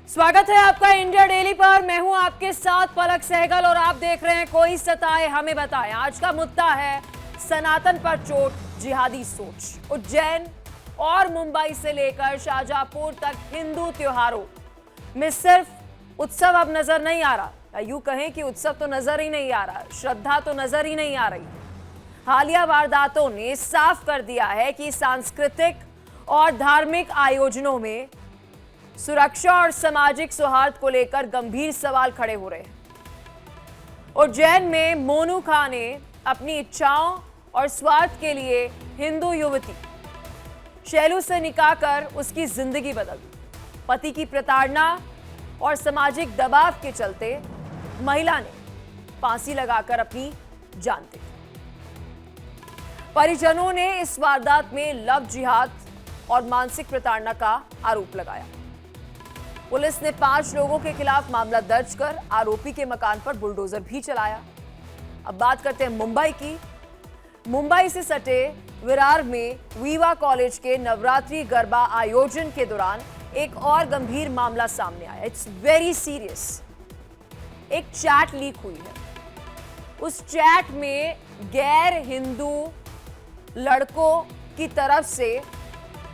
स्वागत है आपका इंडिया डेली पर। मैं हूं आपके साथ पलक सहगल और आप देख रहे हैं कोई सताए हमें बताएं। आज का मुद्दा है सनातन पर चोट, जिहादी सोच। उज्जैन और मुंबई से लेकर शाहजहांपुर तक हिंदू त्योहारों में सिर्फ उत्सव अब नजर नहीं आ रहा, या यूं कहें कि उत्सव तो नजर ही नहीं आ रहा, श्रद्धा तो नजर ही नहीं आ रही। हालिया वारदातों ने साफ कर दिया है कि सांस्कृतिक और धार्मिक आयोजनों में सुरक्षा और सामाजिक सौहार्द को लेकर गंभीर सवाल खड़े हो रहे हैं। उज्जैन में मोनू खां ने अपनी इच्छाओं और स्वार्थ के लिए हिंदू युवती शैलू से निकाह कर उसकी जिंदगी बदल दी। पति की प्रताड़ना और सामाजिक दबाव के चलते महिला ने फांसी लगाकर अपनी जान दे दी। परिजनों ने इस वारदात में लव जिहाद और मानसिक प्रताड़ना का आरोप लगाया। पुलिस ने 5 लोगों के खिलाफ मामला दर्ज कर आरोपी के मकान पर बुलडोजर भी चलाया। अब बात करते हैं मुंबई की। मुंबई से सटे विरार में वीवा कॉलेज के नवरात्रि गरबा आयोजन के दौरान एक और गंभीर मामला सामने आया। It's very serious. एक चैट लीक हुई है। उस चैट में गैर हिंदू लड़कों की तरफ से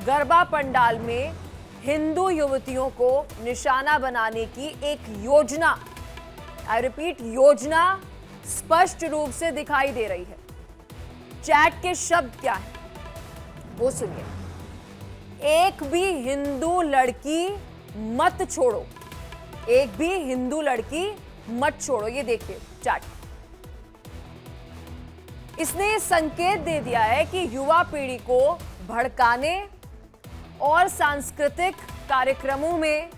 गरबा पंडाल में हिंदू युवतियों को निशाना बनाने की एक योजना, आई रिपीट योजना, स्पष्ट रूप से दिखाई दे रही है। चैट के शब्द क्या है वो सुनिए। एक भी हिंदू लड़की मत छोड़ो, एक भी हिंदू लड़की मत छोड़ो। ये देखिए चैट। इसने संकेत दे दिया है कि युवा पीढ़ी को भड़काने और सांस्कृतिक कार्यक्रमों में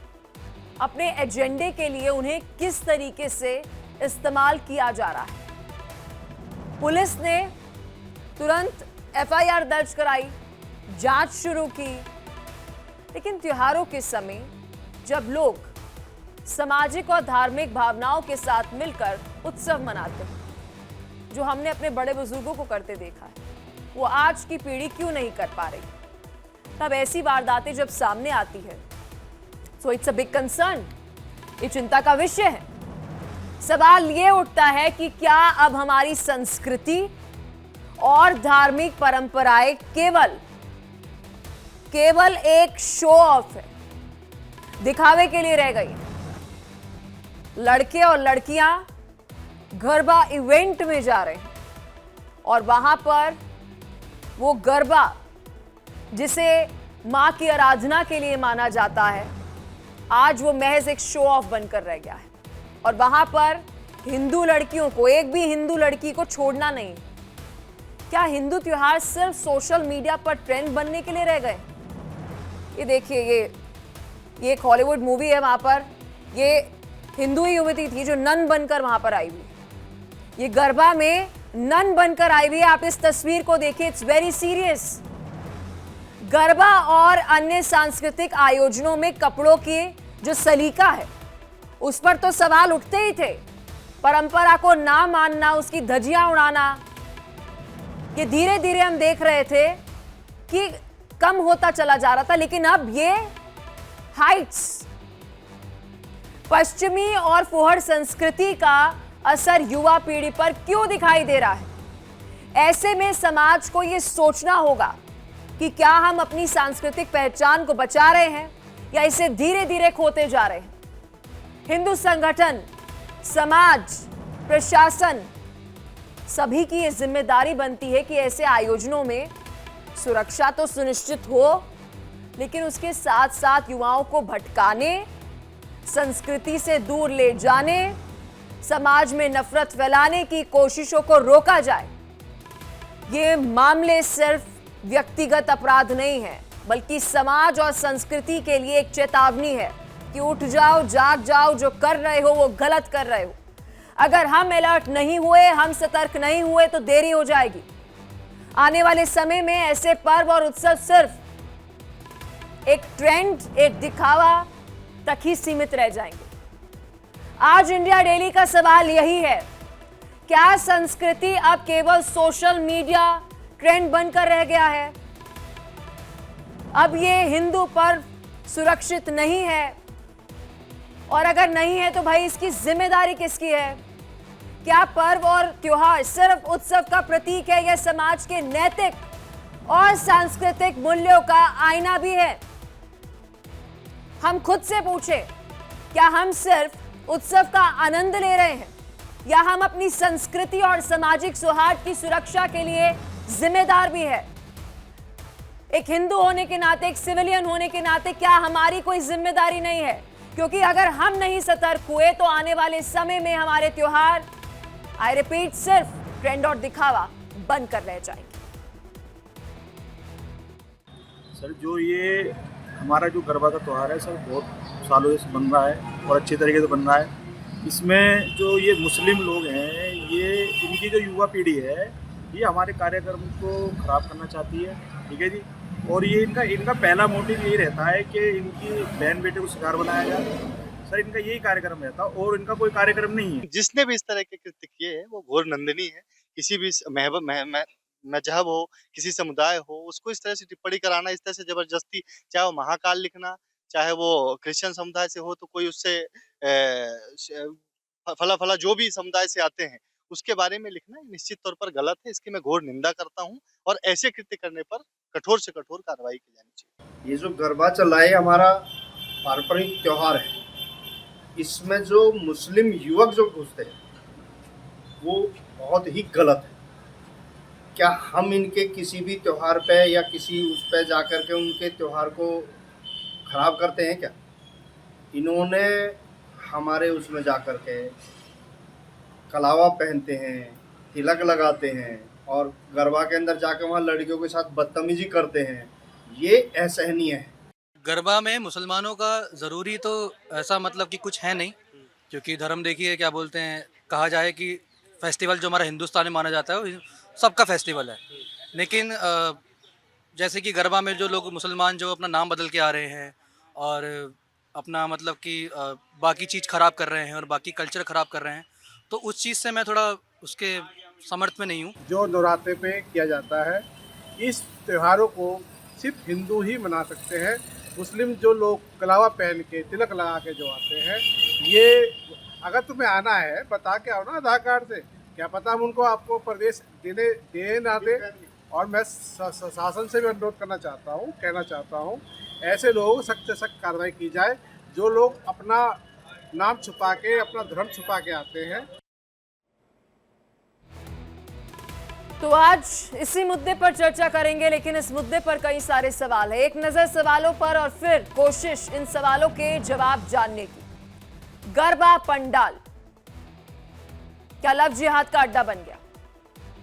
अपने एजेंडे के लिए उन्हें किस तरीके से इस्तेमाल किया जा रहा है। पुलिस ने तुरंत एफआईआर दर्ज कराई, जांच शुरू की। लेकिन त्योहारों के समय जब लोग सामाजिक और धार्मिक भावनाओं के साथ मिलकर उत्सव मनाते हैं, जो हमने अपने बड़े बुजुर्गों को करते देखा है, वो आज की पीढ़ी क्यों नहीं कर पा रही। तब ऐसी वारदातें जब सामने आती है, so it's a big concern. ये चिंता का विषय है। सवाल ये उठता है कि क्या अब हमारी संस्कृति और धार्मिक परंपराएं केवल एक शो ऑफ है, दिखावे के लिए रह गई। लड़के और लड़कियां गरबा इवेंट में जा रहे हैं और वहां पर वो गरबा जिसे मां की आराधना के लिए माना जाता है, आज वो महज एक शो ऑफ बनकर रह गया है। और वहां पर हिंदू लड़कियों को, एक भी हिंदू लड़की को छोड़ना नहीं। क्या हिंदू त्योहार सिर्फ सोशल मीडिया पर ट्रेंड बनने के लिए रह गए? ये देखिए, ये एक हॉलीवुड मूवी है। वहां पर ये हिंदू युवती थी जो नन बनकर वहां पर आई हुई। ये गरबा में नन बनकर आई हुई है। आप इस तस्वीर को देखिए, इट्स वेरी सीरियस। गरबा और अन्य सांस्कृतिक आयोजनों में कपड़ों की जो सलीका है, उस पर तो सवाल उठते ही थे। परंपरा को ना मानना, उसकी धज्जियां उड़ाना, ये धीरे धीरे हम देख रहे थे कि कम होता चला जा रहा था। लेकिन अब ये हाइट्स, पश्चिमी और फुहड़ संस्कृति का असर युवा पीढ़ी पर क्यों दिखाई दे रहा है? ऐसे में समाज को यह सोचना होगा कि क्या हम अपनी सांस्कृतिक पहचान को बचा रहे हैं या इसे धीरे धीरे खोते जा रहे हैं। हिंदू संगठन, समाज, प्रशासन, सभी की यह जिम्मेदारी बनती है कि ऐसे आयोजनों में सुरक्षा तो सुनिश्चित हो, लेकिन उसके साथ साथ युवाओं को भटकाने, संस्कृति से दूर ले जाने, समाज में नफरत फैलाने की कोशिशों को रोका जाए। ये मामले सिर्फ व्यक्तिगत अपराध नहीं है, बल्कि समाज और संस्कृति के लिए एक चेतावनी है कि उठ जाओ, जाग जाओ, जो कर रहे हो वो गलत कर रहे हो। अगर हम अलर्ट नहीं हुए, हम सतर्क नहीं हुए तो देरी हो जाएगी। आने वाले समय में ऐसे पर्व और उत्सव सिर्फ एक ट्रेंड, एक दिखावा तक ही सीमित रह जाएंगे। आज इंडिया डेली का सवाल यही है, क्या संस्कृति अब केवल सोशल मीडिया ट्रेंड बनकर रह गया है? अब ये हिंदू पर्व सुरक्षित नहीं है, और अगर नहीं है तो भाई इसकी जिम्मेदारी किसकी है? क्या पर्व और त्योहार सिर्फ उत्सव का प्रतीक है या समाज के नैतिक और सांस्कृतिक मूल्यों का आईना भी है? हम खुद से पूछे, क्या हम सिर्फ उत्सव का आनंद ले रहे हैं या हम अपनी संस्कृति और सामाजिक सौहार्द की सुरक्षा के लिए जिम्मेदार भी है? एक हिंदू होने के नाते, एक सिविलियन होने के नाते क्या हमारी कोई जिम्मेदारी नहीं है? क्योंकि अगर हम नहीं सतर्क हुए तो आने वाले समय में हमारे त्योहार, आई रिपीट, सिर्फ ट्रेंड और दिखावा बनकर रह जाएंगे। सर, जो ये हमारा जो गरबा का त्यौहार है सर, बहुत सालों से बन रहा है और अच्छे तरीके से बन रहा है। इसमें जो ये मुस्लिम लोग हैं, ये इनकी जो युवा पीढ़ी है, ये हमारे कार्यक्रम को ख़राब करना चाहती है, ठीक है जी। और ये इनका पहला मोटिव यही रहता है कि इनकी बहन बेटे को शिकार बनाया जाए। सर, इनका यही कार्यक्रम रहता है और इनका कोई कार्यक्रम नहीं है। जिसने भी इस तरह के कृत्य किए हैं वो घोर निंदनीय है। किसी भी मजहब हो, किसी समुदाय हो, उसको इस तरह से टिप्पणी कराना, इस तरह से जबरदस्ती, चाहे वो महाकाल लिखना, चाहे वो क्रिश्चियन समुदाय से हो, तो कोई उससे फला जो भी समुदाय से आते हैं उसके बारे में लिखना निश्चित तौर पर गलत है। इसकी मैं घोर निंदा करता हूँ और ऐसे कृत्य करने पर कठोर से कठोर कार्रवाई की जानी चाहिए। ये जो गरबा चल रहा है हमारा पारंपरिक त्योहार है, इसमें जो मुस्लिम युवक जो घुसते हैं वो बहुत ही गलत है। क्या हम इनके किसी भी त्योहार पे या किसी उस पे जाकर के उनके त्योहार को ख़राब करते हैं क्या? इन्होंने हमारे उसमें जाकर के कलावा पहनते हैं, तिलक लगाते हैं और गरबा के अंदर जाकर वहाँ लड़कियों के साथ बदतमीजी करते हैं। ये असहनीय है। गरबा में मुसलमानों का ज़रूरी तो ऐसा मतलब कि कुछ है नहीं, क्योंकि धर्म देखिए क्या बोलते हैं, कहा जाए कि फेस्टिवल जो हमारा हिंदुस्तान में माना जाता है वो सबका फेस्टिवल है। लेकिन जैसे कि गरबा में जो लोग मुसलमान जो अपना नाम बदल के आ रहे हैं और अपना मतलब कि बाकी चीज़ ख़राब कर रहे हैं और बाकी कल्चर ख़राब कर रहे हैं, तो उस चीज़ से मैं थोड़ा उसके समर्थ में नहीं हूँ। जो नवरात्रे पे किया जाता है, इस त्योहारों को सिर्फ हिंदू ही मना सकते हैं। मुस्लिम जो लोग कलावा पहन के तिलक लगा के जो आते हैं, ये अगर तुम्हें आना है बता के आओ ना आधार कार्ड से, क्या पता हम उनको आपको प्रवेश दे ना दे। और मैं शासन से भी अनुरोध कहना चाहता हूँ ऐसे लोग सख्त से सख्त कार्रवाई की जाए जो लोग अपना नाम छुपा के, अपना धर्म छुपा के आते हैं। तो आज इसी मुद्दे पर चर्चा करेंगे, लेकिन इस मुद्दे पर कई सारे सवाल है। एक नजर सवालों पर और फिर कोशिश इन सवालों के जवाब जानने की। गरबा पंडाल क्या लव जिहाद का अड्डा बन गया?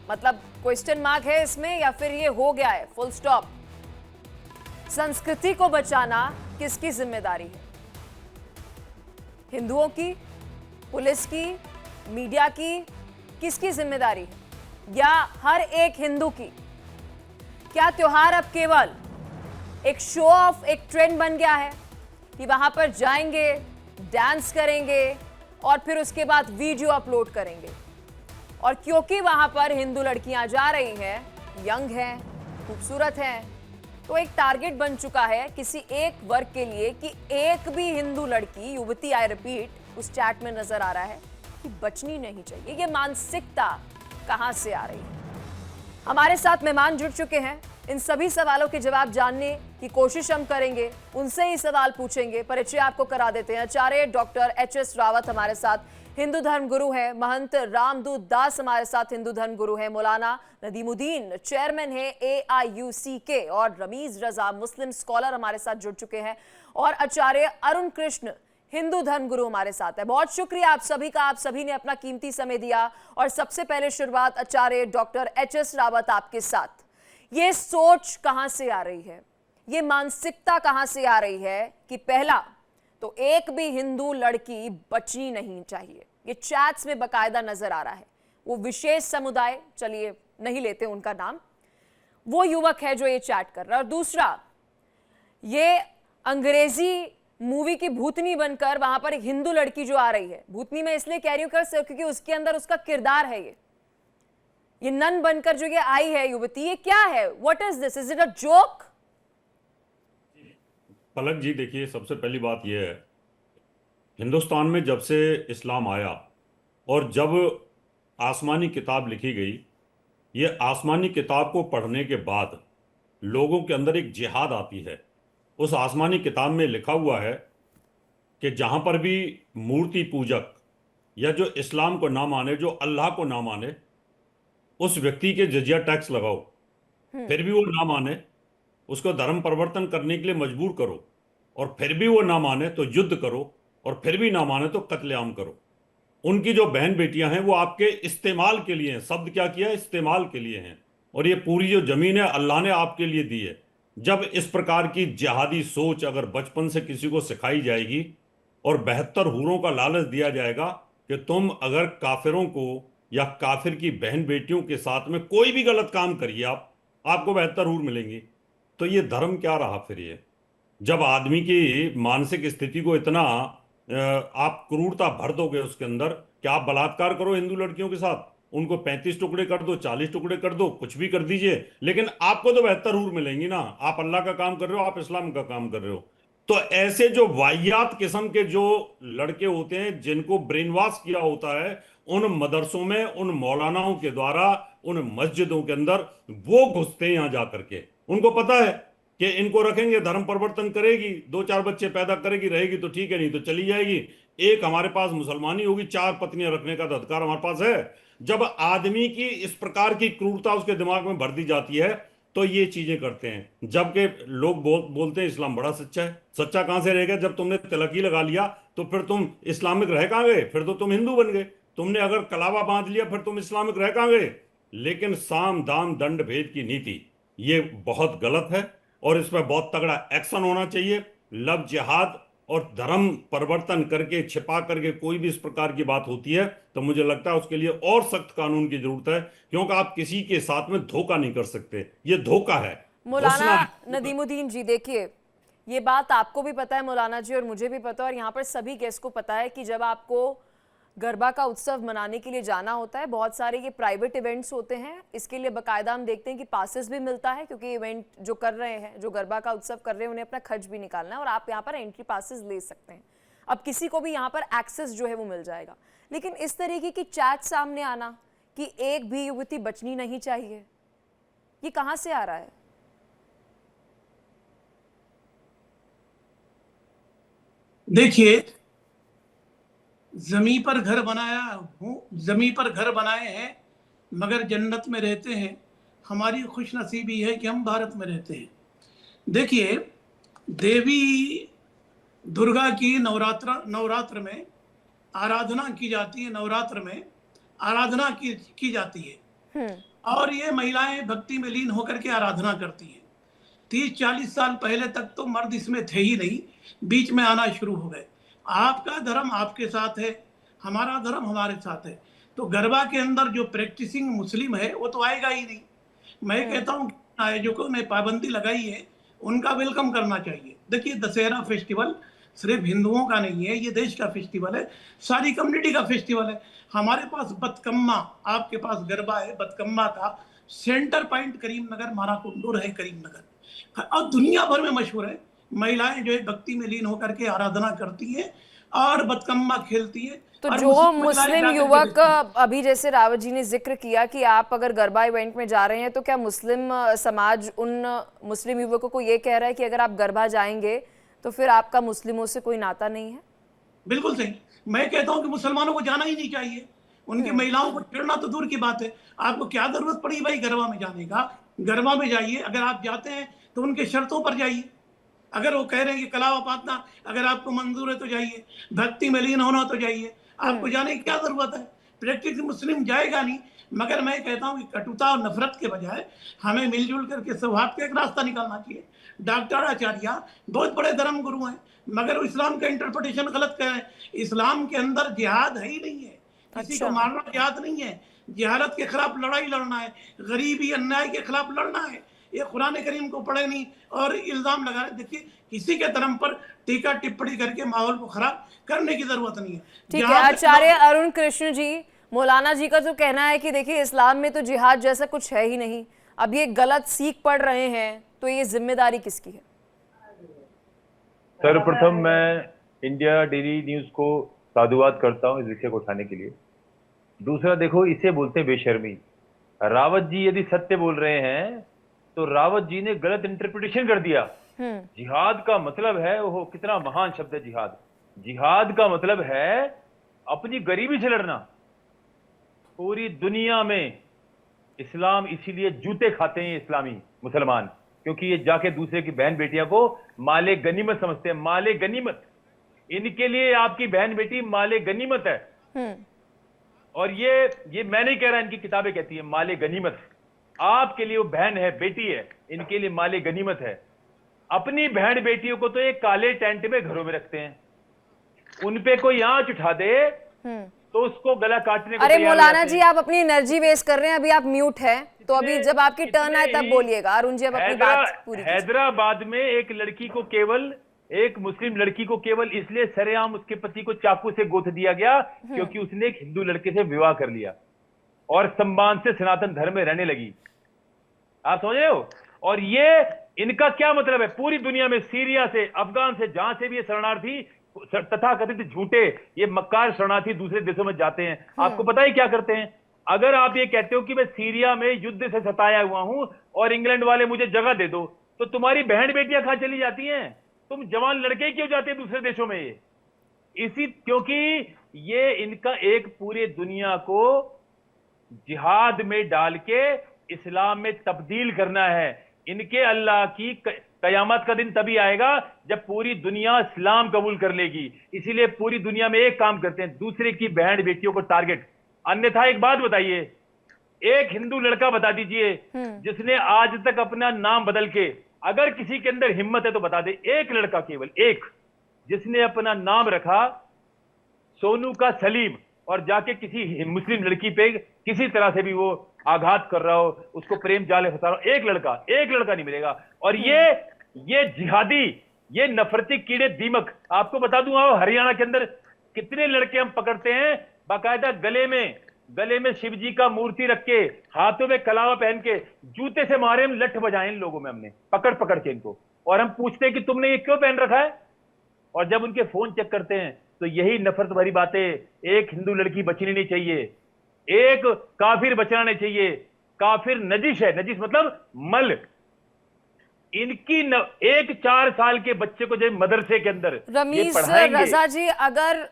मतलब क्वेश्चन मार्क है इसमें या फिर ये हो गया है फुल स्टॉप? संस्कृति को बचाना किसकी जिम्मेदारी है? हिंदुओं की, पुलिस की, मीडिया की? किसकी जिम्मेदारी है? या हर एक हिंदू की? क्या त्योहार अब केवल एक शो ऑफ, एक ट्रेंड बन गया है कि वहां पर जाएंगे, डांस करेंगे और फिर उसके बाद वीडियो अपलोड करेंगे? और क्योंकि वहां पर हिंदू लड़कियां जा रही हैं, यंग हैं, खूबसूरत हैं, तो एक टारगेट बन चुका है किसी एक वर्ग के लिए कि एक भी हिंदू लड़की, युवती, आई रिपीट, उस चैट में नजर आ रहा है कि बचनी नहीं चाहिए। ये मानसिकता कहां से आ रही है? हमारे साथ मेहमान जुड़ चुके हैं। इन सभी सवालों के जवाब जानने की कोशिश हम करेंगे, उनसे ही सवाल पूछेंगे। परिचय आपको करा देते हैं। आचार्य डॉक्टर एच.एस. रावत हमारे साथ, हिंदू धर्म गुरु हैं। महंत रामदूत दास हमारे साथ, हिंदू धर्म गुरु हैं। मौलाना नदीमुद्दीन चेयरमैन है AIUCK। और रमीज रजा मुस्लिम स्कॉलर हमारे साथ जुड़ चुके हैं। और आचार्य अरुण कृष्ण, हिंदू धर्म गुरु हमारे साथ है। बहुत शुक्रिया आप सभी का, आप सभी ने अपना कीमती समय दिया। और सबसे पहले शुरुआत आचार्य डॉक्टर एच.एस. रावत आपके साथ। ये सोच कहां से आ रही है, ये मानसिकता कहां से आ रही है कि पहला तो एक भी हिंदू लड़की बचनी नहीं चाहिए? ये चैट्स में बकायदा नजर आ रहा है। वो विशेष समुदाय, चलिए नहीं लेते उनका नाम, वो युवक है जो ये चैट कर रहा है। और दूसरा, ये अंग्रेजी मूवी की भूतनी बनकर वहां पर एक हिंदू लड़की जो आ रही है, भूतनी में इसलिए कह रही हूं क्योंकि उसके अंदर उसका किरदार है। ये नन बनकर जो ये आई है युवती, ये क्या है? What is this? Is it a joke? Palak ji, देखिए, सबसे पहली बात यह है हिंदुस्तान में जब से इस्लाम आया और जब आसमानी किताब लिखी गई, ये आसमानी किताब को पढ़ने के बाद लोगों के अंदर एक जिहाद आती है। उस आसमानी किताब में लिखा हुआ है कि जहां पर भी मूर्ति पूजक या जो इस्लाम को ना माने, जो अल्लाह को ना माने, उस व्यक्ति के जजिया टैक्स लगाओ। फिर भी वो ना माने, उसको धर्म परिवर्तन करने के लिए मजबूर करो, और फिर भी वो ना माने तो युद्ध करो, और फिर भी ना माने तो कत्लेआम करो। उनकी जो बहन बेटियां हैं वो आपके इस्तेमाल के लिए हैं। शब्द क्या किया? इस्तेमाल के लिए हैं। और ये पूरी जो जमीन है अल्लाह ने आपके लिए दी है। जब इस प्रकार की जिहादी सोच अगर बचपन से किसी को सिखाई जाएगी और 72 हूरों का लालच दिया जाएगा कि तुम अगर काफिरों को या काफिर की बहन बेटियों के साथ में कोई भी गलत काम करिए, आपको 72 हूर मिलेंगी, तो ये धर्म क्या रहा फिर? ये जब आदमी की मानसिक स्थिति को इतना आप क्रूरता भर दोगे उसके अंदर कि आप बलात्कार करो हिंदू लड़कियों के साथ, उनको 35 टुकड़े कर दो, 40 टुकड़े कर दो, कुछ भी कर दीजिए, लेकिन आपको तो 72 हूर मिलेंगी ना। आप अल्लाह का काम कर रहे हो, आप इस्लाम का काम कर रहे हो। तो ऐसे जो वाहियात किस्म के जो लड़के होते हैं जिनको ब्रेन वॉश किया होता है उन मदरसों में, उन मौलानाओं के द्वारा, उन मस्जिदों के अंदर, वो घुसते हैं यहां जाकर के। उनको पता है कि इनको रखेंगे, धर्म परिवर्तन करेगी, 2-4 बच्चे पैदा करेगी, रहेगी तो ठीक है, नहीं तो चली जाएगी। एक हमारे पास मुसलमानी होगी, 4 पत्नियां रखने का तो अधिकार हमारे पास है। जब आदमी की इस प्रकार की क्रूरता उसके दिमाग में भर दी जाती है तो ये चीजें करते हैं। जबकि लोग बोलते हैं इस्लाम बड़ा सच्चा है। सच्चा कहां से रहेगा? जब तुमने तिलक ही लगा लिया तो फिर तुम इस्लामिक रह कहां गए? फिर तो तुम हिंदू बन गए। तुमने अगर कलावा बांध लिया फिर तुम इस्लामिक रह कहां गए? लेकिन साम दाम दंड भेद की नीति ये बहुत गलत है और इस पर बहुत तगड़ा एक्शन होना चाहिए। लव जिहाद और धर्म परिवर्तन करके, छिपा करके कोई भी इस प्रकार की बात होती है तो मुझे लगता है उसके लिए और सख्त कानून की जरूरत है, क्योंकि आप किसी के साथ में धोखा नहीं कर सकते। ये धोखा है। मौलाना नदीमुद्दीन जी, देखिए ये बात आपको भी पता है मौलाना जी, और मुझे भी पता है, और यहाँ पर सभी गेस्ट को पता है कि जब आपको गरबा का उत्सव मनाने के लिए जाना होता है, बहुत सारे ये प्राइवेट इवेंट्स होते हैं, इसके लिए बाकायदा हम देखते हैं कि पासेस भी मिलता है, क्योंकि इवेंट जो कर रहे हैं, जो गरबा का उत्सव कर रहे हैं, उन्हें अपना खर्च भी निकालना है और आप यहाँ पर एंट्री पासेस ले सकते हैं। अब किसी को भी यहाँ पर एक्सेस जो है वो मिल जाएगा। लेकिन इस तरीके की चैट सामने आना कि एक भी युवती बचनी नहीं चाहिए, ये कहाँ से आ रहा है? देखिए, जमी पर घर बनाया हूँ, जमी पर घर बनाए हैं मगर जन्नत में रहते हैं। हमारी खुशनसीबी है कि हम भारत में रहते हैं। देखिए, देवी दुर्गा की नवरात्र में आराधना की जाती है, नवरात्र में आराधना की जाती है और ये महिलाएं भक्ति में लीन होकर के आराधना करती हैं। 30-40 साल पहले तक तो मर्द इसमें थे ही नहीं, बीच में आना शुरू हो गए। आपका धर्म आपके साथ है, हमारा धर्म हमारे साथ है, तो गरबा के अंदर जो प्रैक्टिसिंग मुस्लिम है वो तो आएगा ही नहीं। मैं कहता हूँ आयोजकों ने पाबंदी लगाई है, उनका वेलकम करना चाहिए। देखिए, दशहरा फेस्टिवल सिर्फ हिंदुओं का नहीं है, ये देश का फेस्टिवल है, सारी कम्युनिटी का फेस्टिवल है। हमारे पास बतकम्मा, आपके पास गरबा है, बतकम्मा का सेंटर पॉइंट करीमनगर, माराकुंडूर है करीमनगर, और दुनिया भर में मशहूर है। महिलाएं जो है भक्ति में लीन होकर के आराधना करती हैं और बतकम्मा खेलती है। तो जो मुस्लिम युवक, अभी जैसे रावत जी ने जिक्र किया कि आप अगर गरबा इवेंट में जा रहे हैं, तो क्या मुस्लिम समाज उन मुस्लिम युवकों को ये कह रहा है कि अगर आप गरबा जाएंगे तो फिर आपका मुस्लिमों से कोई नाता नहीं है? बिल्कुल सही। मैं कहता हूँ कि मुसलमानों को जाना ही नहीं चाहिए, उनकी महिलाओं को छेड़ना तो दूर की बात है। आपको क्या जरूरत पड़ी भाई गरबा में जाने का? गरबा में जाइए, अगर आप जाते हैं तो उनके शर्तों पर जाइए। अगर वो कह रहे हैं कि कलावा पातना अगर आपको मंजूर है तो जाइए, भक्ति में लीन होना तो जाइए, आपको जाने की क्या जरूरत है? प्रैक्टिस मुस्लिम जाएगा नहीं। मगर मैं कहता हूँ कि कटुता और नफरत के बजाय हमें मिलजुल करके सौहार्द का एक रास्ता निकालना चाहिए। डॉक्टर आचार्य बहुत बड़े धर्म गुरु हैं, मगर वो इस्लाम का इंटरप्रिटेशन गलत कर रहे हैं। इस्लाम के अंदर जिहाद है ही नहीं है, किसी को मारना जिहाद नहीं है। जिहालत के खिलाफ लड़ाई लड़ना है, गरीबी अन्याय के खिलाफ लड़ना है। ये कुरान करीम को पढ़े नहीं और इल्जाम लगा रहे। देखिए, किसी के धर्म पर टीका टिप्पणी करके माहौल को खराब करने की जरूरत नहीं है। ठीक है, आचार्य अरुण कृष्ण जी, मौलाना जी का तो कहना है कि देखिए इस्लाम में तो जिहाद जैसा कुछ है ही नहीं, अब ये गलत सीख पढ़ रहे हैं, तो ये जिम्मेदारी किसकी है? सर्वप्रथम मैं इंडिया डेली न्यूज को साधुवाद करता हूँ इस विषय को उठाने के लिए। दूसरा, देखो, इसे बोलते हैं बेशर्मी। रावत जी यदि सत्य बोल रहे हैं तो रावत जी ने गलत इंटरप्रिटेशन कर दिया। जिहाद का मतलब है, वो कितना महान शब्द है जिहाद। जिहाद का मतलब है अपनी गरीबी से लड़ना। पूरी दुनिया में इस्लाम इसीलिए जूते खाते हैं इस्लामी मुसलमान, क्योंकि ये जाके दूसरे की बहन बेटियां को माले गनीमत समझते हैं। माले गनीमत, इनके लिए आपकी बहन बेटी माले गनीमत है। और ये मैं नहीं कह रहा, इनकी किताबें कहती है माले गनीमत। आपके लिए वो बहन है, बेटी है, इनके लिए माले गनीमत है। अपनी बहन बेटियों को तो एक काले टेंट में घरों में रखते हैं, उन पे कोई आंच उठा दे तो उसको गला काटने को अरे तैयार हो मौलाना जाते जी, हैं। आप अपनी एनर्जी वेस्ट कर रहे हैं, अभी आप म्यूट हैं, तो अभी जब आपकी टर्न आए तब बोलिएगा। अरुण जी, अब अपनी बात पूरी कीजिए। हैदराबाद में एक लड़की को केवल, एक मुस्लिम लड़की को केवल इसलिए सरेआम उसके पति को चाकू से गोथ दिया गया क्योंकि उसने एक हिंदू लड़के से विवाह कर लिया और सम्मान से सनातन धर्म में रहने लगी। आप समझ रहे हो? और ये इनका क्या मतलब है? पूरी दुनिया में सीरिया से, अफगान से, जहां से भी ये शरणार्थी तथा कथित झूठे ये मक्कार शरणार्थी दूसरे देशों में जाते हैं, आपको पता है क्या करते हैं? अगर आप ये कहते हो कि मैं सीरिया में युद्ध से सताया हुआ हूं और इंग्लैंड वाले मुझे जगह दे दो, तो तुम्हारी बहन बेटियां कहां चली जाती हैं? तुम जवान लड़के क्यों जाते हैं दूसरे देशों में? इसी क्योंकि ये इनका एक पूरे दुनिया को जिहाद में डाल के इस्लाम में तब्दील करना है। इनके अल्लाह की कयामत का दिन तभी आएगा जब पूरी दुनिया इस्लाम कबूल कर लेगी। इसीलिए पूरी दुनिया में एक काम करते हैं, दूसरे की बहन बेटियों को टारगेट। अन्यथा एक बात बताइए, एक हिंदू लड़का बता दीजिए जिसने आज तक अपना नाम बदल के, अगर किसी के अंदर हिम्मत है तो बता दे, एक लड़का, केवल एक, जिसने अपना नाम रखा सोनू का सलीम और जाके किसी मुस्लिम लड़की पे किसी तरह से भी वो आघात कर रहा हो, उसको प्रेम जाल में फंसा रहा हो, एक लड़का नहीं मिलेगा। और ये जिहादी, ये नफरती कीड़े दीमक, आपको बता दूंगा, हरियाणा के अंदर कितने लड़के हम पकड़ते हैं बाकायदा गले में शिव जी का मूर्ति रख के, हाथों में कलावा पहन के, जूते से मारे हम लठ बजाए इन लोगों में, हमने पकड़ के इनको, और हम पूछते हैं कि तुमने ये क्यों पहन रखा है? और जब उनके फोन चेक करते हैं तो यही नफरत भरी बातें, एक हिंदू लड़की बचनी नहीं चाहिए, एक काफिर बचना नहीं चाहिए, काफिर नजिश है, नजिश मतलब मल। इनकी एक 4 साल के बच्चे को जब मदरसे के अंदर रमीज रजा जी, अगर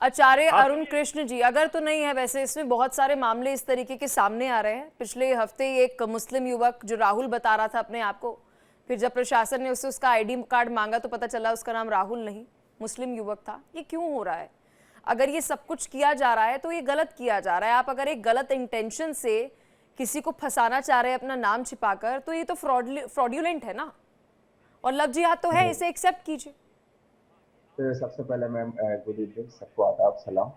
आचार्य अरुण कृष्ण जी, अगर तो नहीं है, वैसे इसमें बहुत सारे मामले इस तरीके के सामने आ रहे हैं। पिछले हफ्ते एक मुस्लिम युवक जो राहुल बता रहा था अपने आप को, फिर जब प्रशासन ने उससे उसका आईडी कार्ड मांगा तो पता चला उसका नाम राहुल नहीं, मुस्लिम युवक था। ये क्यों हो रहा है? अगर ये सब कुछ किया जा रहा है तो ये गलत किया जा रहा है। आप अगर एक गलत इंटेंशन से किसी को फंसाना चाह रहे हैं अपना नाम छिपाकर, तो ये तो फ्रॉड्यूलेंट है ना, और लव जिहाद तो है, इसे एक्सेप्ट कीजिए। तो सबसे पहले मैम गुड इवनिंग, सबको आदाब सलाम।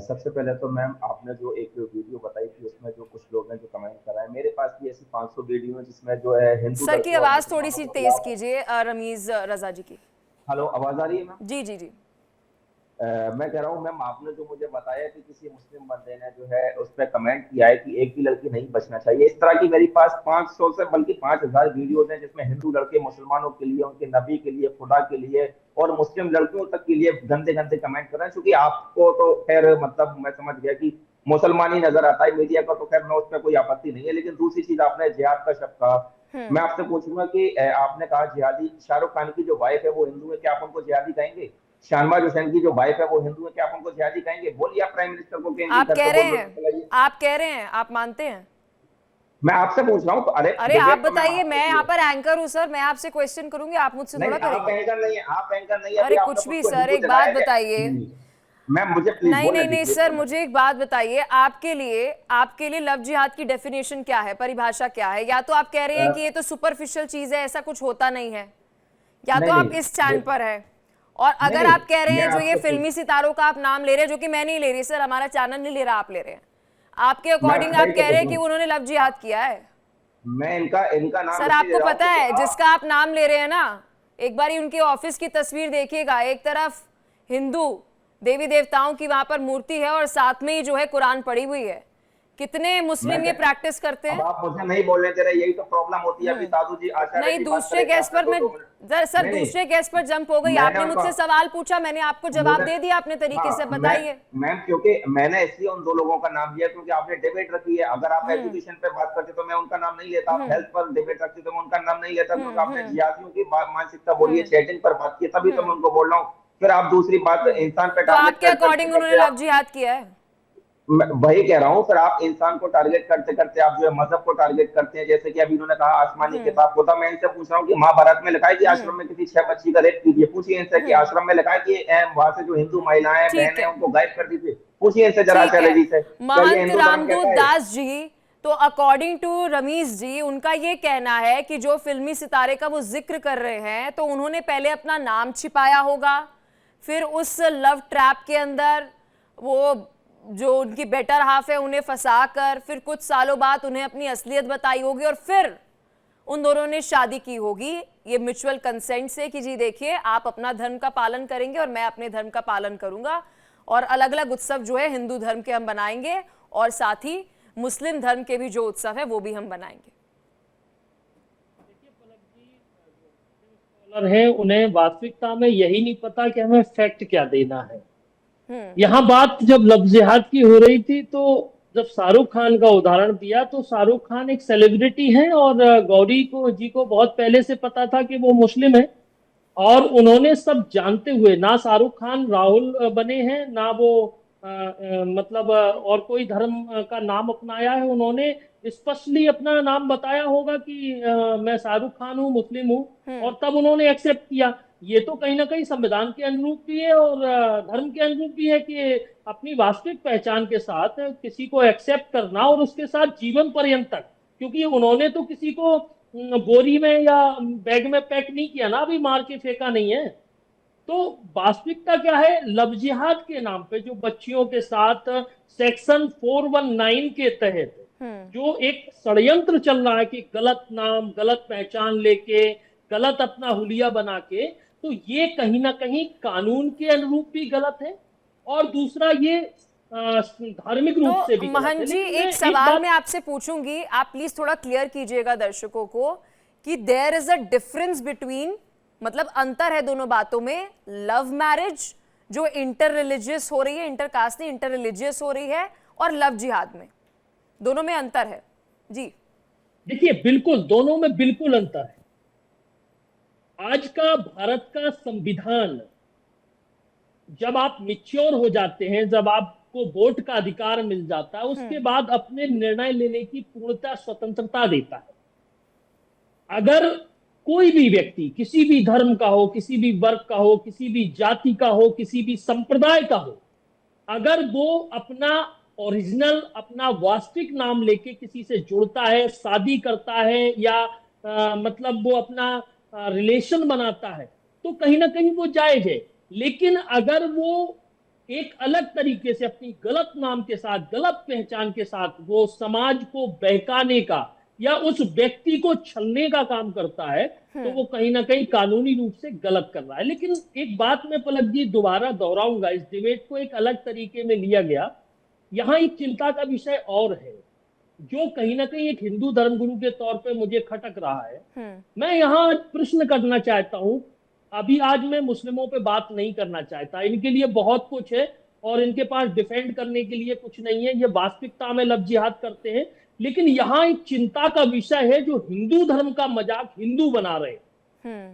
सबसे पहले तो मैम आपने जो एक वीडियो बताई थी उसमें जो कुछ लोग हैं जो कमेंट कर रहे हैं, मेरे पास भी ऐसी 500 वीडियो है जिसमें जो है हिंदू सर की आवाज थोड़ी सी तेज कीजिए, रमीज रजा जी की। हेलो, आवाज आ रही है मैम? जी जी जी। मैं कह रहा हूँ मैम, आपने जो मुझे बताया कि किसी मुस्लिम बंदे ने जो है उस पर कमेंट किया है कि एक भी लड़की नहीं बचना चाहिए, इस तरह की मेरे पास 500 से बल्कि 5000 वीडियोज हैं जिसमें हिंदू लड़के मुसलमानों के लिए, उनके नबी के लिए, खुदा के लिए और मुस्लिम लड़कियों तक के लिए गंदे गंदे कमेंट कर रहे हैं। क्योंकि आपको तो खैर मतलब मैं समझ गया कि मुसलमान ही नजर आता है, मीडिया का तो खैर मैं उस पर कोई आपत्ति नहीं है। लेकिन दूसरी चीज, आपने जिहाद का शब्द कहा, मैं आपसे पूछूंगा कि आपने कहा जिहादी, शाहरुख खान की जो वाइफ है वो हिंदू है, क्या आप उनको जिहादी कहेंगे? शाहनवाज हुसैन की जो वाइफ है वो हिंदू है, क्या आप उनको जिहादी कहेंगे? बोलिए आप प्राइम मिनिस्टर को। आप कह रहे हैं, आप मानते हैं? मैं आपसे पूछ रहा हूँ तो अरे आप बताइए, मैं यहाँ पर एंकर हूँ सर, मैं आपसे क्वेश्चन करूंगी, आप मुझसे थोड़ा करेंगे। आप एंकर नहीं है। अरे कुछ भी सर, एक बात बताइए। मैम मुझे प्लीज नहीं सर, मुझे एक बात बताइए, आपके लिए लव जिहाद की डेफिनेशन क्या है, परिभाषा क्या है? या तो आप कह रहे हैं कि ये तो सुपरफिशियल चीज है, ऐसा कुछ होता नहीं है, या तो आप इस स्टैंड पर है। और अगर आप कह रहे हैं जो ये फिल्मी सितारों का आप नाम ले रहे हैं, जो कि मैं नहीं ले रही सर, हमारा चैनल नहीं ले रहा, आप ले रहे हैं, आपके अकॉर्डिंग आप कह रहे हैं कि उन्होंने लव जिहाद किया है। मैं इनका नाम सर आपको पता है जिसका आप नाम ले रहे हैं ना, एक बार उनके ऑफिस की तस्वीर देखिएगा, एक तरफ हिंदू देवी देवताओं की वहां पर मूर्ति है और साथ में ही जो है कुरान पड़ी हुई है। कितने मुस्लिम ये प्रैक्टिस करते अब हैं? आप मुझे नहीं बोलने दे रहे, यही तो प्रॉब्लम होती है। अभी दादू जी आचार्य नहीं, जी बात दूसरे करेंगे, गेस्ट पर आपने मैं 2 मिनट सर नहीं, दूसरे गेस्ट पर जंप हो गई। मैंने आपने मुझसे उनका सवाल पूछा, मैंने आपको जवाब मुझे दे दिया अपने तरीके से। हाँ, बताइए। मैम क्योंकि मैंने इसलिए उन 2 लोगों का नाम लिया क्योंकि आपने डिबेट रखी है। अगर आप एजुकेशन पे बात करते तो मैं उनका नाम नहीं लेता, आप हेल्थ पर डिबेट रखते तो मैं उनका नाम नहीं लेता, क्योंकि आपने जिहादियों की मानसिकता बोली है, चैटिंग पर बात की, तभी तो मैं उनको बोल रहा हूँ। फिर आप दूसरी बात इंसान पे तो टारगेट आपके अकॉर्डिंग उन्होंने लव जिहाद किया है? मैं वही कह रहा हूँ। फिर आप इंसान को टारगेट करते करते आप जो है मजहब को टारगेट करते हैं। जैसे कि अभी इन्होंने कहा आसमानी किताब को था, मैं इनसे पूछ रहा हूँ कि महाभारत में लिखा है कि आश्रम में किसी 6 बच्ची का रेप कीजिए, पूछिए इनसे कि आश्रम में लिखा है कि वहां से जो हिंदू महिलाएं ठीक बहनें है, उनको गायब कर दीजिए, पूछिए इनसे जरा ठीक आचार्य जी है। से, क्या ये महंत हिंदू धर्म रामदूत कहता है? दास जी, तो अकॉर्डिंग टू रमीश जी, उनका ये कहना है कि जो फिल्मी सितारे का वो जिक्र कर रहे हैं, तो उन्होंने पहले अपना नाम छिपाया होगा, फिर उस लव ट्रैप के अंदर वो जो उनकी बेटर हाफ है उन्हें फंसा कर फिर कुछ सालों बाद उन्हें अपनी असलियत बताई होगी और फिर उन दोनों ने शादी की होगी, ये म्यूचुअल कंसेंट से कि जी देखिए आप अपना धर्म का पालन करेंगे और मैं अपने धर्म का पालन करूंगा, और अलग अलग उत्सव जो है हिंदू धर्म के हम बनाएंगे और साथ ही मुस्लिम धर्म के भी जो उत्सव है वो भी हम बनाएंगे। है उन्हें वास्तविकता में यही नहीं पता कि हमें फैक्ट क्या देना है। यहाँ बात जब लव जिहाद की हो रही थी तो जब शाहरुख खान का उदाहरण दिया तो शाहरुख खान एक सेलिब्रिटी हैं और गौरी को बहुत पहले से पता था कि वो मुस्लिम है, और उन्होंने सब जानते हुए, ना शाहरुख खान राहुल बने हैं ना वो मतलब और कोई धर्म का नाम अपनाया है, उन्होंने स्पष्टली अपना नाम बताया होगा कि मैं शाहरुख खान हूँ, मुस्लिम हूँ, और तब उन्होंने एक्सेप्ट किया। ये तो कहीं ना कहीं संविधान के अनुरूप भी है और धर्म के अनुरूप भी है कि अपनी वास्तविक पहचान के साथ किसी को एक्सेप्ट करना और उसके साथ जीवन पर्यंत तक, क्योंकि उन्होंने तो किसी को बोरी में या बैग में पैक नहीं किया ना, अभी मार के फेंका नहीं है। तो वास्तविकता क्या है, लव जिहाद के नाम पे जो बच्चियों के साथ सेक्शन 419 के तहत जो एक षड्यंत्र चल रहा है कि गलत नाम, गलत पहचान लेके, गलत अपना हुलिया बना के, तो ये कहीं ना कहीं कानून के अनुरूप भी गलत है और दूसरा ये धार्मिक रूप से भी गलत है। महंत जी, एक सवाल मैं आपसे पूछूंगी, आप प्लीज थोड़ा क्लियर कीजिएगा दर्शकों को कि there is a difference between, मतलब अंतर है दोनों बातों में, लव मैरिज जो इंटर रिलीजियस हो रही है, इंटर कास्ट नहीं इंटर रिलीजियस हो रही है, और लव जिहाद में, दोनों में अंतर है जी। देखिए बिल्कुल, दोनों में बिल्कुल अंतर है। आज का भारत का संविधान, जब आप मैच्योर हो जाते हैं, जब आपको वोट का अधिकार मिल जाता है, उसके बाद अपने निर्णय लेने की पूर्णतः स्वतंत्रता देता है। अगर कोई भी व्यक्ति किसी भी धर्म का हो, किसी भी वर्ग का हो, किसी भी जाति का हो, किसी भी संप्रदाय का हो, अगर वो अपना ओरिजिनल, अपना वास्तविक नाम लेके किसी से जुड़ता है, शादी करता है या मतलब वो अपना रिलेशन बनाता है, तो कहीं ना कहीं वो जायज है। लेकिन अगर वो एक अलग तरीके से अपनी गलत नाम के साथ, गलत पहचान के साथ वो समाज को बहकाने का या उस व्यक्ति को छलने का काम करता है, तो वो कहीं ना कहीं कानूनी रूप से गलत कर रहा है। लेकिन एक बात मैं पलक जी दोबारा दोहराऊंगा, इस डिबेट को एक अलग तरीके में लिया गया। यहाँ एक चिंता का विषय और है जो कहीं ना कहीं एक हिंदू धर्मगुरु के तौर पे मुझे खटक रहा है। मैं यहाँ प्रश्न करना चाहता हूँ, अभी आज मैं मुस्लिमों पे बात नहीं करना चाहता, इनके लिए बहुत कुछ है और इनके पास डिफेंड करने के लिए कुछ नहीं है, ये वास्तविकता में लव जिहाद करते हैं। लेकिन यहाँ एक चिंता का विषय है, जो हिंदू धर्म का मजाक हिंदू बना रहे,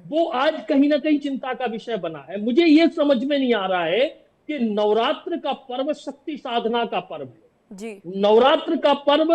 वो आज कहीं ना कहीं चिंता का विषय बना है। मुझे ये समझ में नहीं आ रहा है कि नवरात्र का पर्व शक्ति साधना का पर्व है जी, नवरात्र का पर्व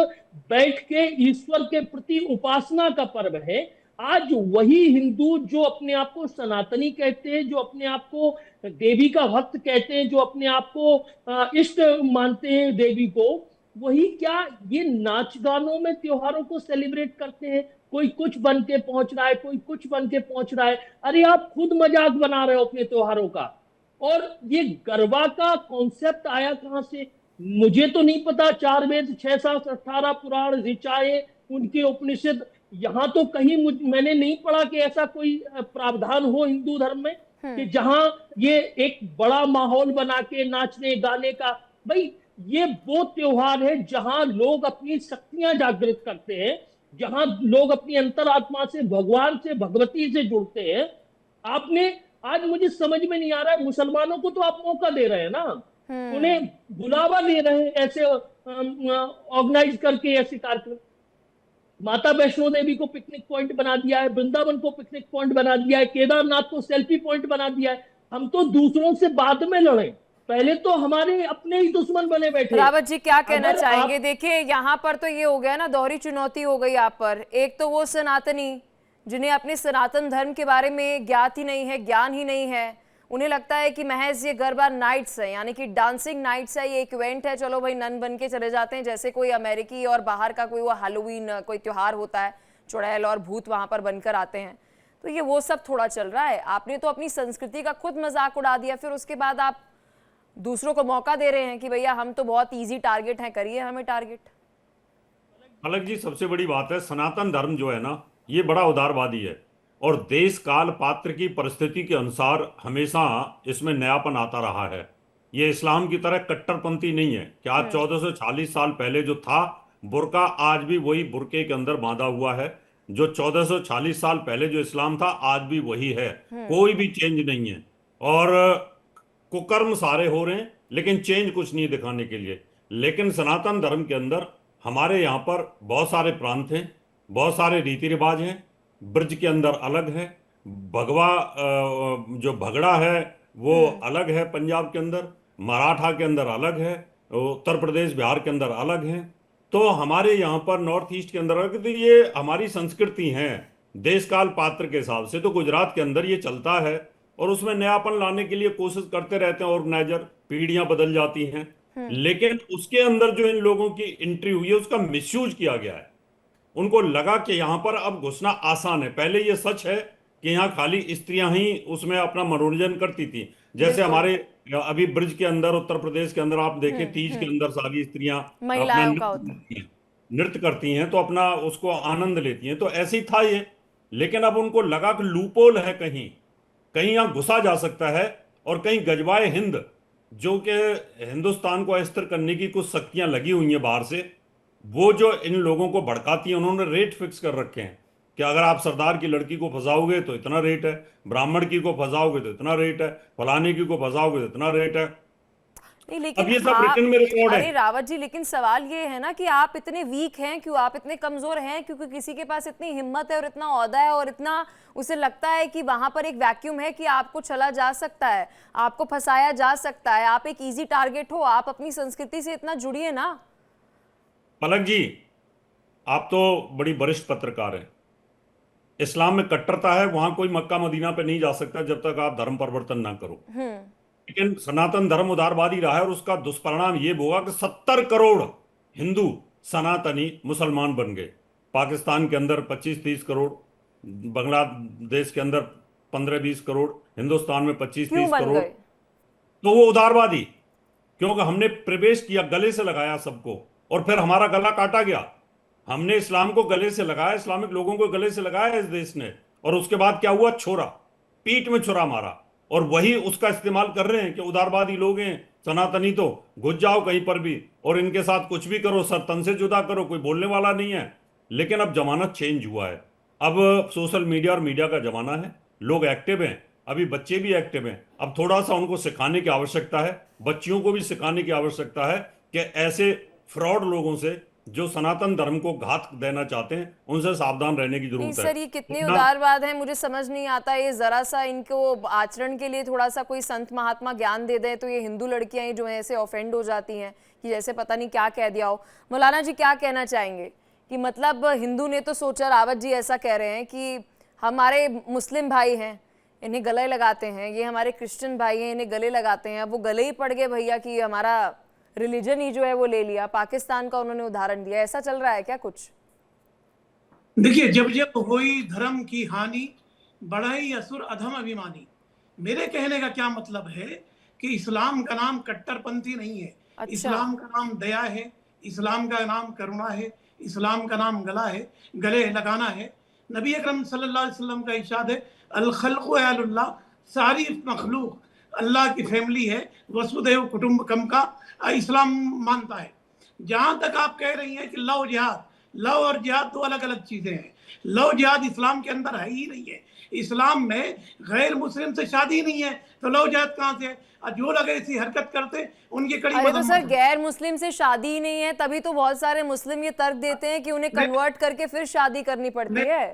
बैठ के ईश्वर के प्रति उपासना का पर्व है। आज वही हिंदू जो अपने आप को सनातनी कहते हैं, जो अपने आप को देवी का भक्त कहते हैं, जो अपने आप को इष्ट मानते हैं देवी को, वही क्या ये नाच गानों में त्योहारों को सेलिब्रेट करते हैं? कोई कुछ बन के पहुंच रहा है, कोई कुछ बन के पहुंच रहा है। अरे आप खुद मजाक बना रहे हो अपने त्योहारों का। और ये गरबा का कॉन्सेप्ट आया कहां से, मुझे तो नहीं पता। 4 वेद 6 शास्त्र 18 पुराण ऋचाएं, उनके उपनिषद, यहाँ तो कहीं मैंने नहीं पढ़ा कि ऐसा कोई प्रावधान हो हिंदू धर्म में कि जहां ये एक बड़ा माहौल बना के नाचने गाने का। भाई ये वो त्योहार है जहां लोग अपनी शक्तियां जागृत करते हैं, जहां लोग अपनी अंतरात्मा से, भगवान से, भगवती से जुड़ते हैं। आपने आज मुझे समझ में नहीं आ रहा है, मुसलमानों को तो आप मौका दे रहे हैं ना, उन्हें बुलावा दे रहे हैं ऐसे ऑर्गेनाइज करके ऐसे कार्यक्रम। माता वैष्णो देवी को पिकनिक पॉइंट बना दिया है, वृंदावन को पिकनिक पॉइंट बना दिया है, केदारनाथ को सेल्फी पॉइंट बना दिया है। हम तो दूसरों से बाद में लड़े, पहले तो हमारे अपने ही दुश्मन बने बैठे। रावत जी क्या कहना अगर चाहेंगे? देखिए यहाँ पर तो ये हो गया ना, दोहरी चुनौती हो गई आप पर। एक तो वो सनातनी जिन्हें अपने सनातन धर्म के बारे में ज्ञात ही नहीं है, ज्ञान ही नहीं है, उन्हें लगता है कि महज ये गरबा नाइट्स है, यानी कि डांसिंग नाइट्स है, ये एक इवेंट है, चलो भाई नन बन के चले जाते हैं, जैसे कोई अमेरिकी और बाहर का कोई वो हैलोवीन कोई त्योहार होता है, चुड़ैल और भूत वहां पर बनकर आते हैं। तो ये वो सब थोड़ा चल रहा है। आपने तो अपनी संस्कृति का खुद मजाक उड़ा दिया, फिर उसके बाद आप दूसरों को मौका दे रहे हैं कि भैया हम तो बहुत ईजी टारगेट हैं, करिए हमें टारगेट। अलग जी, सबसे बड़ी बात है सनातन धर्म जो है ना, ये बड़ा उदारवादी है और देश काल पात्र की परिस्थिति के अनुसार हमेशा इसमें नयापन आता रहा है। ये इस्लाम की तरह कट्टरपंथी नहीं है कि आज 1440 साल पहले जो था बुर्का, आज भी वही बुर्के के अंदर बांधा हुआ है। जो 1440 साल पहले जो इस्लाम था आज भी वही है, कोई भी चेंज नहीं है। और कुकर्म सारे हो रहे हैं लेकिन चेंज कुछ नहीं दिखाने के लिए। लेकिन सनातन धर्म के अंदर हमारे यहाँ पर बहुत सारे प्रांत हैं, बहुत सारे रीति रिवाज हैं। ब्रज के अंदर अलग है, भगवा जो भगड़ा है वो अलग है, पंजाब के अंदर, मराठा के अंदर अलग है, उत्तर प्रदेश बिहार के अंदर अलग है, तो हमारे यहाँ पर नॉर्थ ईस्ट के अंदर अलग। तो ये हमारी संस्कृति है, देश काल पात्र के हिसाब से तो गुजरात के अंदर ये चलता है और उसमें नयापन लाने के लिए कोशिश करते रहते हैं ऑर्गेनाइजर, पीढ़ियां बदल जाती हैं। लेकिन उसके अंदर जो इन लोगों की एंट्री हुई है उसका मिसयूज किया गया है। उनको लगा कि यहाँ पर अब घुसना आसान है। पहले ये सच है कि यहाँ खाली स्त्रियां ही उसमें अपना मनोरंजन करती थी, जैसे हमारे अभी ब्रज के अंदर उत्तर प्रदेश के अंदर आप देखें तीज के अंदर सारी स्त्रियां अपना नृत्य करती हैं तो अपना उसको आनंद लेती हैं, तो ऐसे ही था ये। लेकिन अब उनको लगा कि लूपोल है, कहीं कहीं यहाँ घुसा जा सकता है और कहीं गजवाए हिंद जो कि हिंदुस्तान को अस्थिर करने की कुछ शक्तियां लगी हुई हैं बाहर से, वो जो इन लोगों को भड़काती हैं, उन्होंने रेट फिक्स कर रखे हैं कि अगर आप सरदार की लड़की को फंसाओगे तो इतना रेट है, ब्राह्मण की को फंसाओगे तो इतना रेट है, फलाने की को फंसाओगे तो इतना रेट है। नहीं, लेकिन अब ये सब रिटर्न में रिकॉर्ड है। अरे रावत जी, लेकिन सवाल ये है ना कि आप इतने वीक हैं क्यों, आप इतने कमजोर हैं क्योंकि किसी के पास इतनी हिम्मत है और इतना औहदा है और इतना उसे लगता है कि वहां पर एक वैक्यूम है कि आपको चला जा सकता है, आपको फंसाया जा सकता है, आप एक इजी टारगेट हो। आप अपनी संस्कृति से इतना जुड़िए ना। पलक जी, आप तो बड़ी वरिष्ठ पत्रकार हैं। इस्लाम में कट्टरता है, वहां कोई मक्का मदीना पे नहीं जा सकता जब तक आप धर्म परिवर्तन ना करो। लेकिन सनातन धर्म उदारवादी रहा है और उसका दुष्परिणाम ये होगा कि 70 करोड़ हिंदू सनातनी मुसलमान बन गए। पाकिस्तान के अंदर 25-30 करोड़, बांग्लादेश के अंदर 15-20 करोड़, हिंदुस्तान में 25-30 करोड़। तो वो उदारवादी, क्योंकि हमने प्रवेश किया, गले से लगाया सबको और फिर हमारा गला काटा गया। हमने इस्लाम को गले से लगाया, इस्लामिक लोगों को गले से लगाया इस देश ने, और उसके बाद क्या हुआ? छोरा, पीठ में छुरा मारा। और वही उसका इस्तेमाल कर रहे हैं कि उदारवादी लोग हैं सनातनी, तो घुस जाओ कहीं पर भी और इनके साथ कुछ भी करो, सर तन से जुदा करो, कोई बोलने वाला नहीं है। लेकिन अब जमाना चेंज हुआ है, अब सोशल मीडिया और मीडिया का जमाना है, लोग एक्टिव हैं, अभी बच्चे भी एक्टिव हैं। अब थोड़ा सा उनको सिखाने की आवश्यकता है, बच्चियों को भी सिखाने की आवश्यकता है कि ऐसे फ्रॉड लोगों से जो सनातन धर्म को घात देना चाहते हैं उनसे सावधान रहने की जरूरत है। सर, ये कितने उदारवाद है, मुझे समझ नहीं आता। ये जरा सा इनको आचरण के लिए थोड़ा सा कोई संत महात्मा ज्ञान दे दे तो ये हिंदू लड़कियां जो है ऐसे ऑफेंड हो जाती हैं कि जैसे पता नहीं क्या कह दिया हो। मौलाना जी क्या कहना चाहेंगे कि मतलब हिंदू ने तो सोचा, रावत जी ऐसा कह रहे हैं कि हमारे मुस्लिम भाई हैं इन्हें गले लगाते हैं, ये हमारे क्रिश्चियन भाई हैं इन्हें गले लगाते हैं, अब वो गले ही पड़ गए भैया कि हमारा रिलीजन ही जो है वो ले लिया। पाकिस्तान का उन्होंने उदाहरण दिया, ऐसा चल रहा है क्या कुछ? देखिए, जब जब हुई धर्म की हानि, बढ़ाई असुर अधम अभिमानी। मेरे कहने का क्या मतलब है कि इस्लाम का नाम कट्टरपंथी नहीं है। अच्छा। इस्लाम का नाम दया है, इस्लाम का नाम करुणा है, इस्लाम का नाम गला है, गले लगाना है। नबी अकरम सल्लल्लाहु अलैहि वसल्लम का इरशाद है, अल खल्क़ु अल्लाह, सारी मखलूक अल्लाह की फैमिली है, वसुधैव कुटुंबकम का इस्लाम मानता है। जहां तक आप कह रही हैं कि लव जिहाद, लव और जिहाद दो अलग अलग चीजें हैं। लव जिहाद इस्लाम के अंदर है ही नहीं है। इस्लाम में गैर मुस्लिम से शादी नहीं है, तो लव जिहाद कहां से है? और जो लोग ऐसी हरकत करते उनकी कड़ी अरे तो मजम्मत सर है। गैर मुस्लिम से शादी ही नहीं है, तभी तो बहुत सारे मुस्लिम ये तर्क देते हैं कि उन्हें कन्वर्ट करके फिर शादी करनी पड़ती है।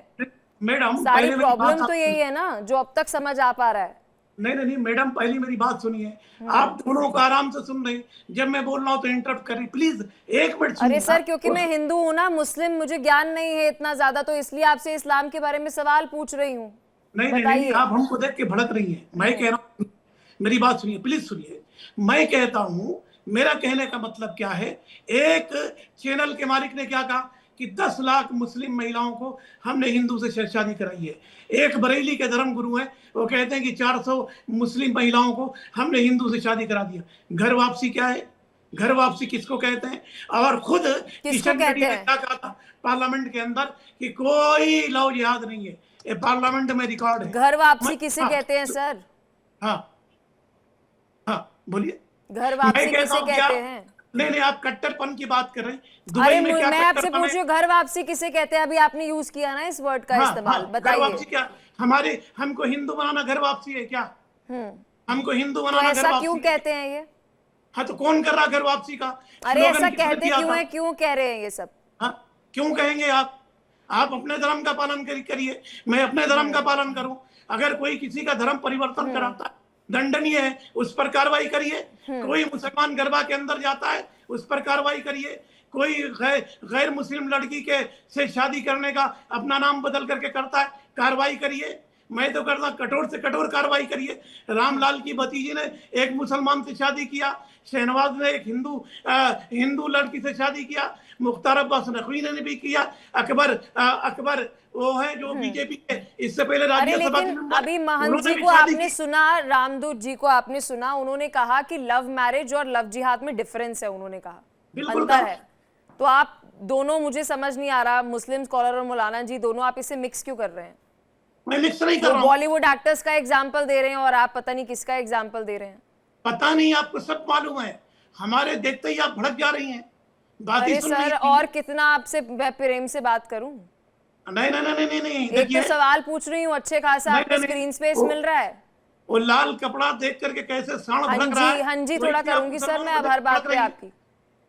मैडम सारी पहले मेरी बात प्रॉब्लम तो आप- यही है ना, जो अब तक समझ आ पा रहा है। नहीं मैडम, पहली मेरी बात सुनिए। आप दोनों को आराम से सुन रही, जब मैं बोल रहा हूँ तो इंटरप्ट कर रही, प्लीज 1 मिनट सुनिए। अरे सर क्योंकि मैं हिंदू हूँ ना, मुस्लिम मुझे ज्ञान नहीं है इतना ज्यादा, तो इसलिए आपसे इस्लाम के बारे में सवाल पूछ रही हूँ। नहीं, आप हमको देख के भड़क रही हैं। मैं कह रहा हूँ, मेरी बात सुनिए, प्लीज सुनिए। मैं कहता हूँ, मेरा कहने का मतलब क्या है, एक चैनल के मालिक ने क्या कहा कि 10 लाख मुस्लिम महिलाओं को हमने हिंदू से शादी कराई है। एक बरेली के धर्म गुरु हैं, वो कहते हैं कि 400 मुस्लिम महिलाओं को हमने हिंदू से शादी करा दिया। घर वापसी क्या है? घर वापसी किसको कहते हैं? और खुद किशन रेड्डी ने क्या कहा था पार्लियामेंट के अंदर कि कोई लव जिहाद नहीं है। ये पार्लियामेंट में रिकॉर्ड है। घर वापसी किसे कहते हैं सर? हाँ बोलिए। घर वापसी किसे कहते हैं? नहीं, आप कट्टरपन की बात कर रहे हैं। अरे दुबई में क्या मैं आपसे कट्टरपन पूछ रही है? हूँ घर वापसी किसे कहते हैं? अभी आपने यूज किया ना इस वर्ड का इस्तेमाल, घर बताइए। वापसी क्या हमारे, हमको हिंदू बनाना घर वापसी है क्या? हमको हिंदू तो बनाना घर ऐसा वापसी क्यों है? कहते हैं ये? हाँ तो कौन कर रहा घर वापसी का? अरे स्लोगन ऐसा किसने कहते दिया क्यों था? है, क्यों कह रहे हैं ये सब? हाँ, क्यों कहेंगे आप अपने धर्म का पालन करिए, मैं अपने धर्म का पालन करूं। अगर कोई किसी का धर्म परिवर्तन कराता है, दंडनीय है, उस पर कार्रवाई करिए। कोई मुसलमान गरबा के अंदर जाता है, उस पर कार्रवाई करिए। कोई गैर मुस्लिम लड़की के से शादी करने का अपना नाम बदल करके करता है, कार्रवाई करिए। मैं तो करता, कठोर से कठोर कार्रवाई करिए। रामलाल की भतीजी ने एक मुसलमान से शादी किया, शहनवाज ने एक हिंदू लड़की से शादी किया, मुख्तार अब्बास नकवी ने भी किया, अकबर वो है जो बीजेपी के इससे पहले अरे राज्यसभा लेकिन अभी महंत जी को आपने सुना, रामदूत जी को आपने सुना, उन्होंने कहा कि लव मैरिज और लव जिहाद में डिफरेंस है। उन्होंने कहा अंतर है। तो आप दोनों, मुझे समझ नहीं आ रहा, मुस्लिम स्कॉलर और मौलाना जी दोनों, आप इसे मिक्स क्यों कर रहे हैं? मैं मिक्स नहीं कर रहा हूं। बॉलीवुड एक्टर्स का एग्जाम्पल दे रहे हैं और आप पता नहीं किसका एग्जाम्पल दे रहे हैं। पता नहीं, आपको सब मालूम है। हमारे देखते ही आप भड़क जा रही हैं। अरे सर, और कितना आपसे मैं प्रेम से बात करूं? नहीं, एक तो सवाल पूछ रही हूँ, अच्छे खासा आपको स्क्रीन स्पेस मिल रहा है। वो लाल कपड़ा देख करके कैसे साण भड़क रहा है। हाँ जी थोड़ा करूंगी सर मैं अब हर बात पे आपकी।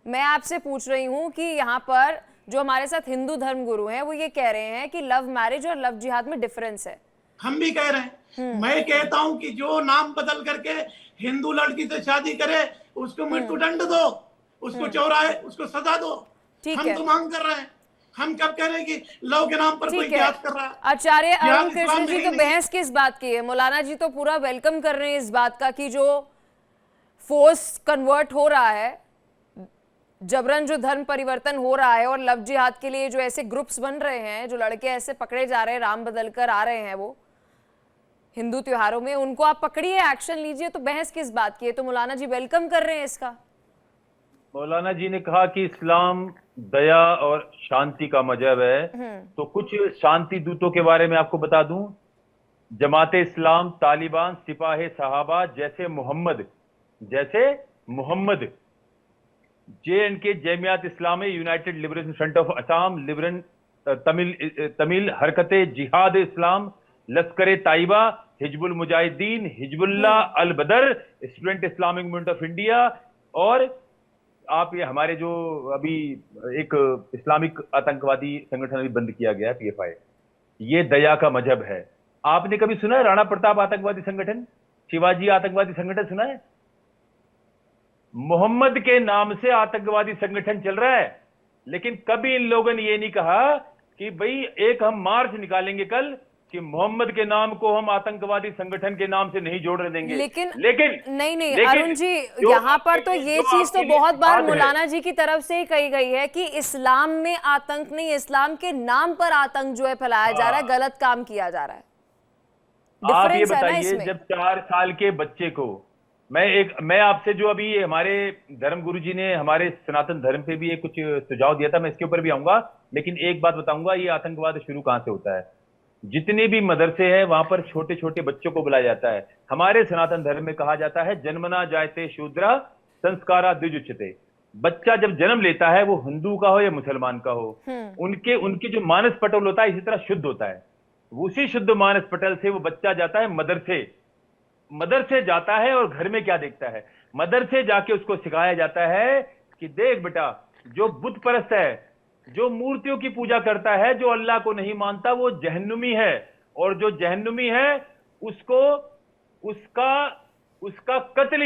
मैं आपसे पूछ रही हूँ कि यहाँ पर जो हमारे साथ हिंदू धर्म गुरु हैं, वो ये कह रहे हैं कि लव मैरिज और लव जिहाद में डिफरेंस है। हम भी कह रहे हैं। मैं कहता हूँ कि जो नाम बदल करके हिंदू लड़की से शादी करे, उसको मृत्यु दंड दो, उसको चौराहे, उसको सजा दो। हम तो मांग कर रहे हैं। हम कब कह रहे हैं कि लव के नाम पर कोई जिहाद कर रहा है? आचार्य अरुण कृष्ण जी तो बहस किस बात की है? मौलाना जी तो पूरा वेलकम कर रहे हैं इस बात का कि जो फोर्स कन्वर्ट हो रहा है, जबरन जो धर्म परिवर्तन हो रहा है, और लव जिहाद के लिए जो ऐसे ग्रुप्स बन रहे हैं, जो लड़के ऐसे पकड़े जा रहे हैं, राम बदल कर आ रहे हैं वो हिंदू त्योहारों में, उनको आप पकड़िए, एक्शन लीजिए। तो बहस किस बात की है? तो मौलाना जी वेलकम कर रहे हैं इसका। मौलाना जी ने कहा कि इस्लाम दया और शांति का मजहब है। तो कुछ शांति दूतों के बारे में आपको बता दूं। जमाते इस्लाम, तालिबान, सिपाही सहाबा, जैसे Mohammad, JNK, Jamiat Islami, United Liberation Front of Assam, Tamil Harkate Jihad Islam, Lashkar Taiba, Hizbul Mujahideen, Hezbollah Al Badr, Student Islamic Movement of India, और आप ये हमारे जो अभी एक इस्लामिक आतंकवादी संगठन अभी बंद किया गया है, PFI, ये दया का मजहब है। आपने कभी सुना है राणा प्रताप आतंकवादी संगठन, शिवाजी आतंकवादी संगठन सुना है? मोहम्मद के नाम से आतंकवादी संगठन चल रहा है, लेकिन कभी इन लोगों ने ये नहीं कहा कि भाई एक हम मार्च निकालेंगे कल कि मोहम्मद के नाम को हम आतंकवादी संगठन के नाम से नहीं जोड़ने देंगे। लेकिन नहीं अरुण जी, जो यहाँ पर तो ये चीज तो बहुत बार बात है। मौलाना जी की तरफ से ही कही गई है कि इस्लाम में आतंक नहीं, इस्लाम के नाम पर आतंक जो है फैलाया जा रहा है, गलत काम किया जा रहा है। आप ये डिफरेंस है ना बताइए, इसमें। जब 4 साल के बच्चे को मैं आपसे जो अभी हमारे धर्म गुरु जी ने हमारे सनातन धर्म पे भी एक कुछ सुझाव दिया था, मैं इसके ऊपर भी आऊंगा, लेकिन एक बात बताऊंगा, ये आतंकवाद शुरू कहां से होता है। जितने भी मदरसे हैं वहां पर छोटे छोटे बच्चों को बुलाया जाता है। हमारे सनातन धर्म में कहा जाता है जन्मना जायते शूद्रा संस्कारा द्विजुच्यते। बच्चा जब जन्म लेता है वो हिंदू का हो या मुसलमान का हो, उनके उनके जो मानस पटल होता है इसी तरह शुद्ध होता है। उसी शुद्ध मानस पटल से वो बच्चा जाता है मदरसे जाता है, और घर में क्या देखता है, मदरसे जाके उसको सिखाया जाता है कि देख बेटा, जो बुत परस्त है, जो मूर्तियों की पूजा करता है, जो अल्लाह को नहीं मानता, वो जहन्नुमी है, और जो जहन्नुमी है उसको उसका कत्ल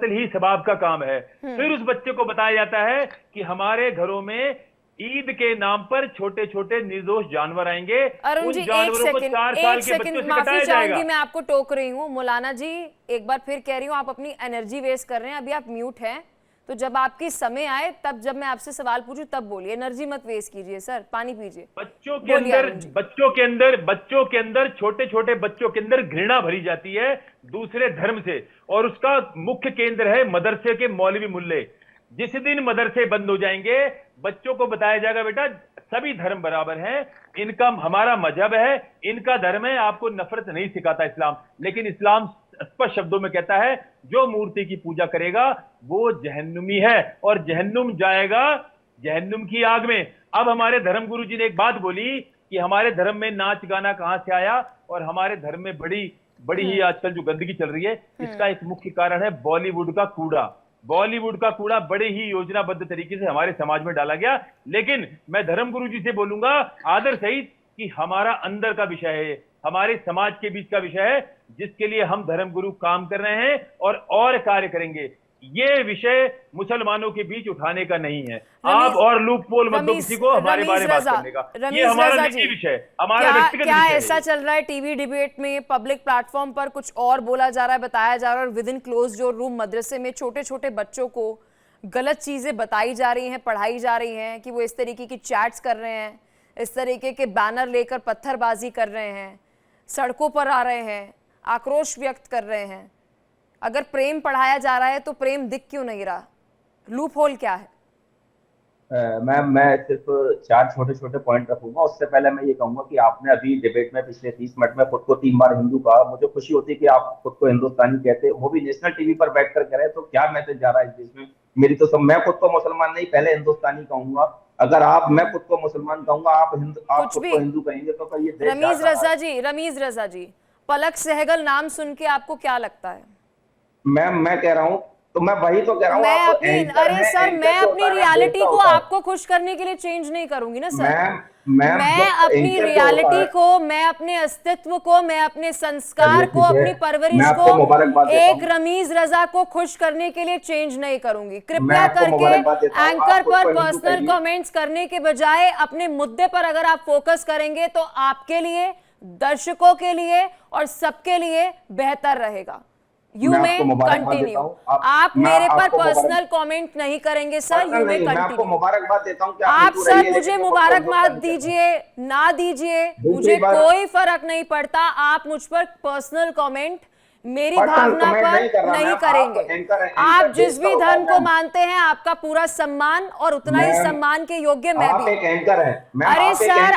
ही सबाब का काम है। फिर उस बच्चे को बताया जाता है कि हमारे घरों में ईद के नाम पर छोटे छोटे निर्दोष जानवर आएंगे, अरुण जी, उन जानवरों को 4 साल के बच्चों से माफी बताया चाहूंगी, जाएगा। मैं आपको टोक रही हूँ। मौलाना जी, एक बार फिर कह रही हूँ, आप अपनी एनर्जी वेस्ट कर रहे हैं। अभी आप म्यूट हैं, तो जब आपकी समय आए तब जब मैं आपसे सवाल पूछूं तब बोलिए। एनर्जी मत वेस्ट कीजिए सर, पानी पीजिए। बच्चों के अंदर छोटे छोटे बच्चों के अंदर घृणा भरी जाती है दूसरे धर्म से, और उसका मुख्य केंद्र है मदरसे के मौलवी मुल्ले। जिस दिन मदरसे बंद हो जाएंगे, बच्चों को बताया जाएगा बेटा सभी धर्म बराबर हैं, इनका हमारा मजहब है, इनका धर्म है, आपको नफरत नहीं सिखाता इस्लाम। लेकिन इस्लाम स्पष्ट शब्दों में कहता है जो मूर्ति की पूजा करेगा वो जहन्नुमी है और जहन्नुम जाएगा जहन्नुम की आग में। अब हमारे धर्मगुरु जी ने एक बात बोली कि हमारे धर्म में नाच गाना कहां से आया, और हमारे धर्म में बड़ी ही आजकल जो गंदगी चल रही है, इसका एक मुख्य कारण है बॉलीवुड का कूड़ा बड़े ही योजनाबद्ध तरीके से हमारे समाज में डाला गया। लेकिन मैं धर्मगुरु जी से बोलूंगा आदर सहित कि हमारा अंदर का विषय है, हमारे समाज के बीच का विषय है, जिसके लिए हम धर्मगुरु काम कर रहे हैं और कार्य करेंगे। ये विषय मुसलमानों के बीच उठाने का नहीं है। आप और लूप पोल मत दो किसी को हमारे बारे में बात करने का, ये हमारा निजी विषय है, हमारा व्यक्तिगत विषय है। क्या ऐसा चल रहा है टीवी डिबेट में, पब्लिक प्लेटफॉर्म पर कुछ और बोला जा रहा है, बताया जा रहा है, और with in close door room मदरसे में छोटे छोटे बच्चों को गलत चीजें बताई जा रही हैं, पढ़ाई जा रही हैं कि वो इस तरीके की चैट्स कर रहे हैं, इस तरीके के बैनर लेकर पत्थरबाजी कर रहे हैं, सड़कों पर आ रहे हैं, आक्रोश व्यक्त कर रहे हैं। अगर प्रेम पढ़ाया जा रहा है तो प्रेम दिख क्यों नहीं रहा? लूप होल क्या है? मैं सिर्फ 4 छोटे छोटे पॉइंट रखूंगा। उससे पहले मैं ये कहूंगा कि आपने अभी डिबेट में पिछले 30 मिनट में खुद को 3 बार हिंदू कहा। मुझे खुशी होती है कि आप खुद को हिंदुस्तानी कहते हैं, वो भी नेशनल टीवी पर बैठकर कह रहे हैं, तो क्या मैसेज जा रहा है इस देश में? मेरी तो सब, मैं खुद को मुसलमान नहीं, पहले हिंदुस्तानी कहूंगा। अगर मैं खुद को मुसलमान कहूंगा, आप खुद को हिंदू कहेंगे, तो फिर ये देश रमीज रजा जी, पलक सहगल नाम सुन के आपको क्या लगता है? मैं कह रहा हूँ, तो मैं वही तो कह रहा हूँ। अरे सर, मैं अपनी रियलिटी को आपको खुश करने के लिए चेंज नहीं करूंगी ना सर। मैं अपनी रियलिटी को, मैं अपने अस्तित्व को, मैं अपने संस्कार को, अपनी परवरिश को एक रमीज रजा को खुश करने के लिए चेंज नहीं करूंगी। कृपया करके एंकर पर पर्सनल कमेंट्स करने के बजाय अपने मुद्दे पर अगर आप फोकस करेंगे तो आपके लिए, दर्शकों के लिए और सबके लिए बेहतर रहेगा। You may continue. आप मेरे पर पर्सनल कमेंट नहीं करेंगे सर, यू मे कंटिन्यू। मुबारकबाद देता हूं कि आप सर मुझे मुबारकबाद दीजिए ना दीजिए, मुझे कोई फर्क नहीं पड़ता। आप मुझ पर पर्सनल कमेंट मेरी भावना पर नहीं करेंगे। आप जिस भी धर्म को मानते हैं आपका पूरा सम्मान, और उतना ही सम्मान के योग्य मैं भी। अरे सर,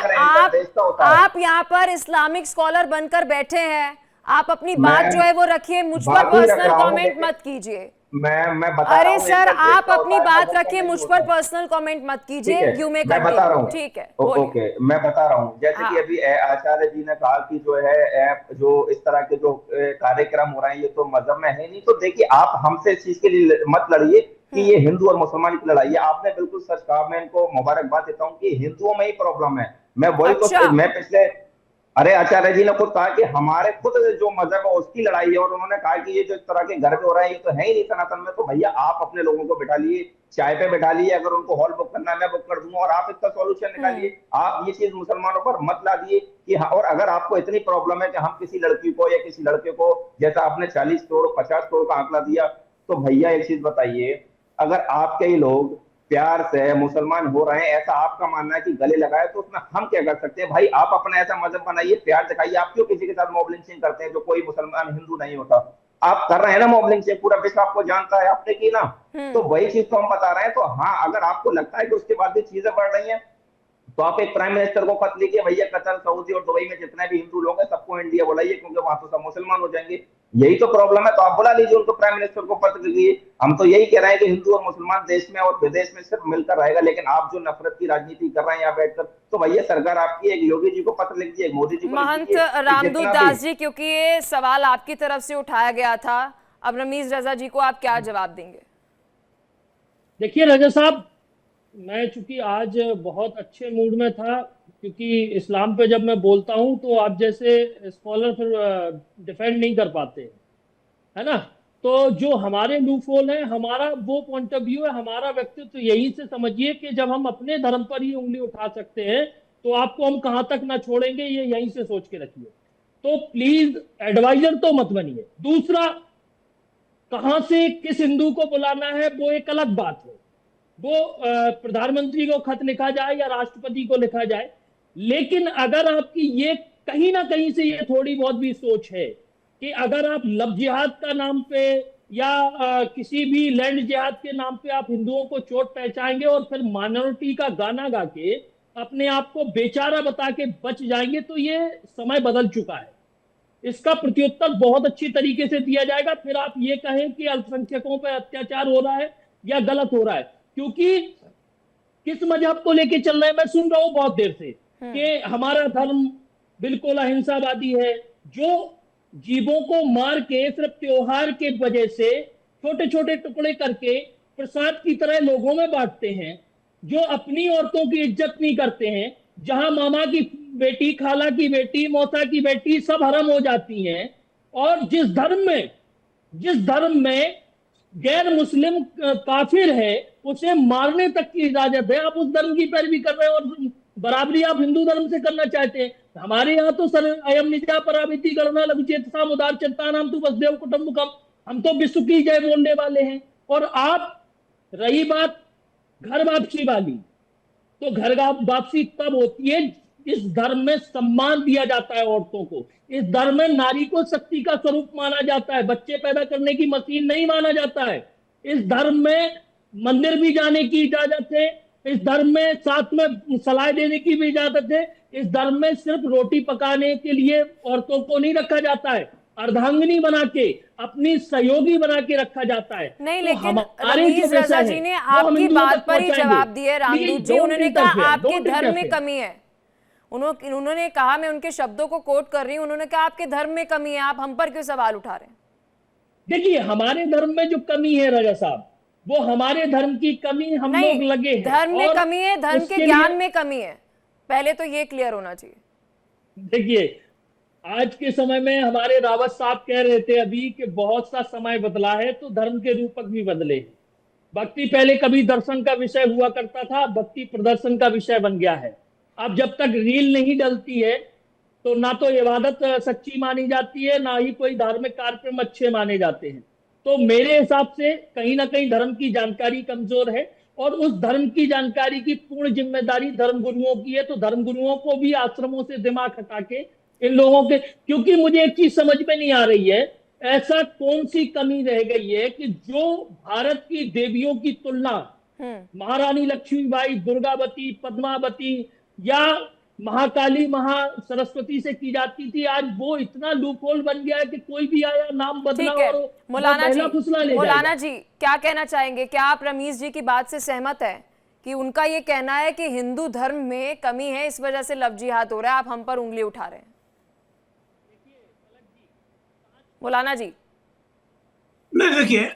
आप यहाँ पर इस्लामिक स्कॉलर बनकर बैठे हैं, आप अपनी बात जो है वो रखिए, मुझ पर पर्सनल कमेंट मत कीजिए। मैं बता अरे सर, आप अपनी बात रखिए, मुझ पर पर्सनल कमेंट मत कीजिए। You may continue. ठीक है, ओके, मैं बता रहा हूँ। जैसे कि अभी आचार्य जी ने कहा कि जो है जो इस तरह के जो कार्यक्रम हो रहे हैं ये तो मजहब में है नहीं। तो देखिए, आप हमसे इस चीज के लिए मत लड़िए कि ये हिंदू और मुसलमान की लड़ाई है। आपने बिल्कुल सच कहा, मैं इनको मुबारकबाद देता हूँ कि हिंदुओं में ही प्रॉब्लम है। मैं वही तो मैं पिछले, अरे आचार्य जी ने खुद कहा कि हमारे खुद जो मजहब है उसकी लड़ाई है, और उन्होंने कहा कि ये जो इस तरह के घर पे हो रहा है ये तो है ही नहीं सनातन में। तो भैया आप अपने लोगों को बिठा लिए, चाय पे बिठा लिए, अगर उनको हॉल बुक करना है मैं बुक कर दूंगा, और आप इसका सॉल्यूशन निकालिए। आप ये चीज मुसलमानों पर मत ला दिए कि हाँ। और अगर आपको इतनी प्रॉब्लम है कि हम किसी लड़की को या किसी लड़के को, जैसा आपने 40 करोड़ 50 करोड़ का आंकड़ा दिया, तो भैया एक चीज बताइए, अगर आपके ही लोग प्यार से मुसलमान हो रहे हैं, ऐसा आपका मानना है कि गले लगाए, तो उसमें हम क्या कर सकते हैं? भाई आप अपना ऐसा मजहब बनाइए, प्यार दिखाइए। आप क्यों किसी के साथ मॉब लिंचिंग करते हैं जो कोई मुसलमान हिंदू नहीं होता? आप कर रहे हैं ना मॉब लिंचिंग, पूरा विश्व आपको जानता है, आपने की ना। तो वही चीज तो हम बता रहे हैं। तो हाँ, अगर आपको लगता है कि उसके बाद भी चीजें बढ़ रही हैं, तो आप एक प्राइम मिनिस्टर को खत लिखिए, भैया कतर, सऊदी और दुबई में जितने भी हिंदू लोग हैं सबको इंडिया बुलाइए, क्योंकि वहां तो सब मुसलमान हो जाएंगे। यही तो प्रॉब्लम है। तो आप बुला लीजिए उनको, प्राइम मिनिस्टर को पत्र लिखिए। हम तो यही कह रहे हैं कि हिंदू और मुसलमान देश में और विदेश में सिर्फ मिलकर रहेगा, लेकिन आप जो नफरत की राजनीति कर रहे हैं यहाँ बैठकर, तो भैया सरकार आपकी, एक योगी जी को पत्र लिख दीजिए, मोदी जी को महंत लिख दीजिए। रामदूत दास जी, क्योंकि ये सवाल आपकी तरफ से उठाया गया था, अब रमीज रजा जी को आप क्या जवाब देंगे? देखिए रजा साहब, मैं चूंकि आज बहुत अच्छे मूड में था, क्योंकि इस्लाम पे जब मैं बोलता हूं तो आप जैसे स्कॉलर फिर डिफेंड नहीं कर पाते, है ना। तो जो हमारे लूप होल है, हमारा वो पॉइंट ऑफ व्यू है, हमारा व्यक्तित्व तो यही से समझिए कि जब हम अपने धर्म पर ही उंगली उठा सकते हैं तो आपको हम कहां तक ना छोड़ेंगे, ये यहीं से सोच के रखिए। तो प्लीज एडवाइजर तो मत बनिए। दूसरा, कहां से किस हिंदू को बुलाना है वो एक अलग बात है, वो प्रधानमंत्री को खत लिखा जाए या राष्ट्रपति को लिखा जाए, लेकिन अगर आपकी ये कहीं ना कहीं से ये थोड़ी बहुत भी सोच है कि अगर आप लव जिहाद का नाम पे या किसी भी लैंड जिहाद के नाम पे आप हिंदुओं को चोट पहुंचाएंगे और फिर माइनॉरिटी का गाना गा के अपने आप को बेचारा बता के बच जाएंगे, तो ये समय बदल चुका है। इसका प्रत्युत्तर बहुत अच्छी तरीके से दिया जाएगा। फिर आप ये कहें कि अल्पसंख्यकों पर अत्याचार हो रहा है या गलत हो रहा है, क्योंकि किस मजहब को लेके चल रहे हैं, मैं सुन रहा हूं बहुत देर से कि हमारा धर्म बिल्कुल अहिंसावादी है, जो जीवों को मार के सिर्फ त्योहार के वजह से छोटे छोटे टुकड़े करके प्रसाद की तरह लोगों में बांटते हैं, जो अपनी औरतों की इज्जत नहीं करते हैं, जहां मामा की बेटी, खाला की बेटी, मौसा की बेटी सब हराम हो जाती हैं, और जिस धर्म में गैर मुस्लिम काफिर है उसे मारने तक की इजाजत है, आप उस धर्म की पैरवी कर रहे हैं और बराबरी आप हिंदू धर्म से करना चाहते हैं। हमारे यहाँ तो सर अयम निजा पराविति गणना लघुचेत साम उदार चिंता नाम तू वसुदेव कुटुंबकम, हम तो विश्व की जय बोलने वाले हैं। और आप, रही बात घर वापसी वाली, तो घर वापसी तब होती है इस धर्म में सम्मान दिया जाता है औरतों को, इस धर्म में नारी को शक्ति का स्वरूप माना जाता है, बच्चे पैदा करने की मशीन नहीं माना जाता है। इस धर्म में मंदिर भी जाने की इजाजत है, इस धर्म में साथ में सलाह देने की भी इजाजत है, इस धर्म में सिर्फ रोटी पकाने के लिए औरतों को नहीं रखा जाता है, अर्धांगिनी बना के, अपनी सहयोगी बना के रखा जाता है। नहीं, तो लेकिन रमीज रजा जी ने आपकी बात पर ही जवाब दिया रामदूत जी। उन्होंने कहा आपके धर्म में कमी है, उन्होंने कहा, मैं उनके शब्दों को कोट कर रही हूं, उन्होंने कहा आपके धर्म में कमी है, आप हम पर क्यों सवाल उठा रहे हैं? देखिए, हमारे धर्म में जो कमी है राजा साहब, वो हमारे धर्म की कमी हम लोग लगे हैं। धर्म में कमी है, धर्म के ज्ञान में कमी है, पहले तो ये क्लियर होना चाहिए। देखिए, आज के समय में हमारे रावत साहब कह रहे थे अभी कि बहुत सा समय बदला है तो धर्म के रूपक भी बदले। भक्ति पहले कभी दर्शन का विषय हुआ करता था, भक्ति प्रदर्शन का विषय बन गया है। अब जब तक रील नहीं डलती है तो ना तो इबादत सच्ची मानी जाती है, ना ही कोई धार्मिक कार्यक्रम अच्छे माने जाते हैं। तो मेरे हिसाब से कहीं ना कहीं धर्म की जानकारी कमजोर है, और उस धर्म की जानकारी की पूर्ण जिम्मेदारी धर्मगुरुओं की है। तो धर्मगुरुओं को भी आश्रमों से दिमाग हटा के इन लोगों के, क्योंकि मुझे एक चीज समझ में नहीं आ रही है, ऐसा कौन सी कमी रह गई है कि जो भारत की देवियों की तुलना महारानी लक्ष्मीबाई, दुर्गावती, पद्मावती या महाकाली, सरस्वती से की जाती थी, आज वो इतना लूपहोल बन गया है कि कोई भी आया नाम बदला और मौलाना जी क्या कहना चाहेंगे? क्या आप रमीज जी की बात से सहमत है कि उनका ये कहना है कि हिंदू धर्म में कमी है, इस वजह से लव जिहाद हो रहा है, आप हम पर उंगली उठा रहे हैं? मौलाना जी, नहीं, देखिए,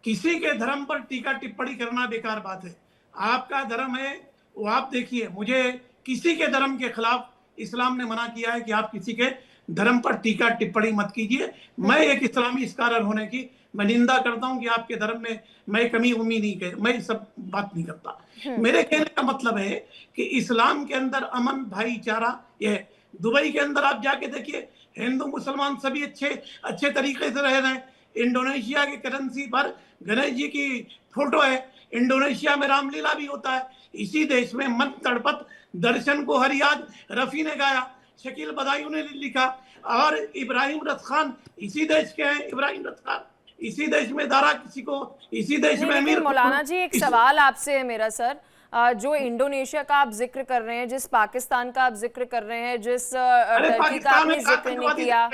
किसी के धर्म पर टीका टिप्पणी करना बेकार बात है। आपका धर्म है वो आप देखिए, मुझे किसी के धर्म के खिलाफ इस्लाम ने मना किया है कि आप किसी के धर्म पर टीका टिप्पणी मत कीजिए। मैं एक इस्लामी स्कॉलर होने की मैं निंदा करता हूं कि आपके धर्म में मैं कमी उम्मीद नहीं कर, मैं सब बात नहीं करता। मेरे कहने का मतलब है कि इस्लाम के अंदर अमन, भाईचारा ये है। दुबई के अंदर आप जाके देखिए, हिंदू मुसलमान सभी अच्छे तरीके से रह रहे हैं। इंडोनेशिया की करेंसी पर गणेश जी की फोटो है, इंडोनेशिया में रामलीला भी होता है। इसी देश में मन तड़पत दर्शन को हर याद रफी ने गाया, शकील बदायूं ने लिखा, और इब्राहिम रथ खान इसी देश के हैं। इब्राहिम रथ खान इसी देश में दारा किसी को, इसी देश में अमीर। मौलाना जी, एक सवाल आपसे है मेरा सर, जो इंडोनेशिया का आप जिक्र कर रहे हैं, जिस पाकिस्तान का आप जिक्र कर रहे हैं, जिस टर्की का आपने जिक्र नहीं किया,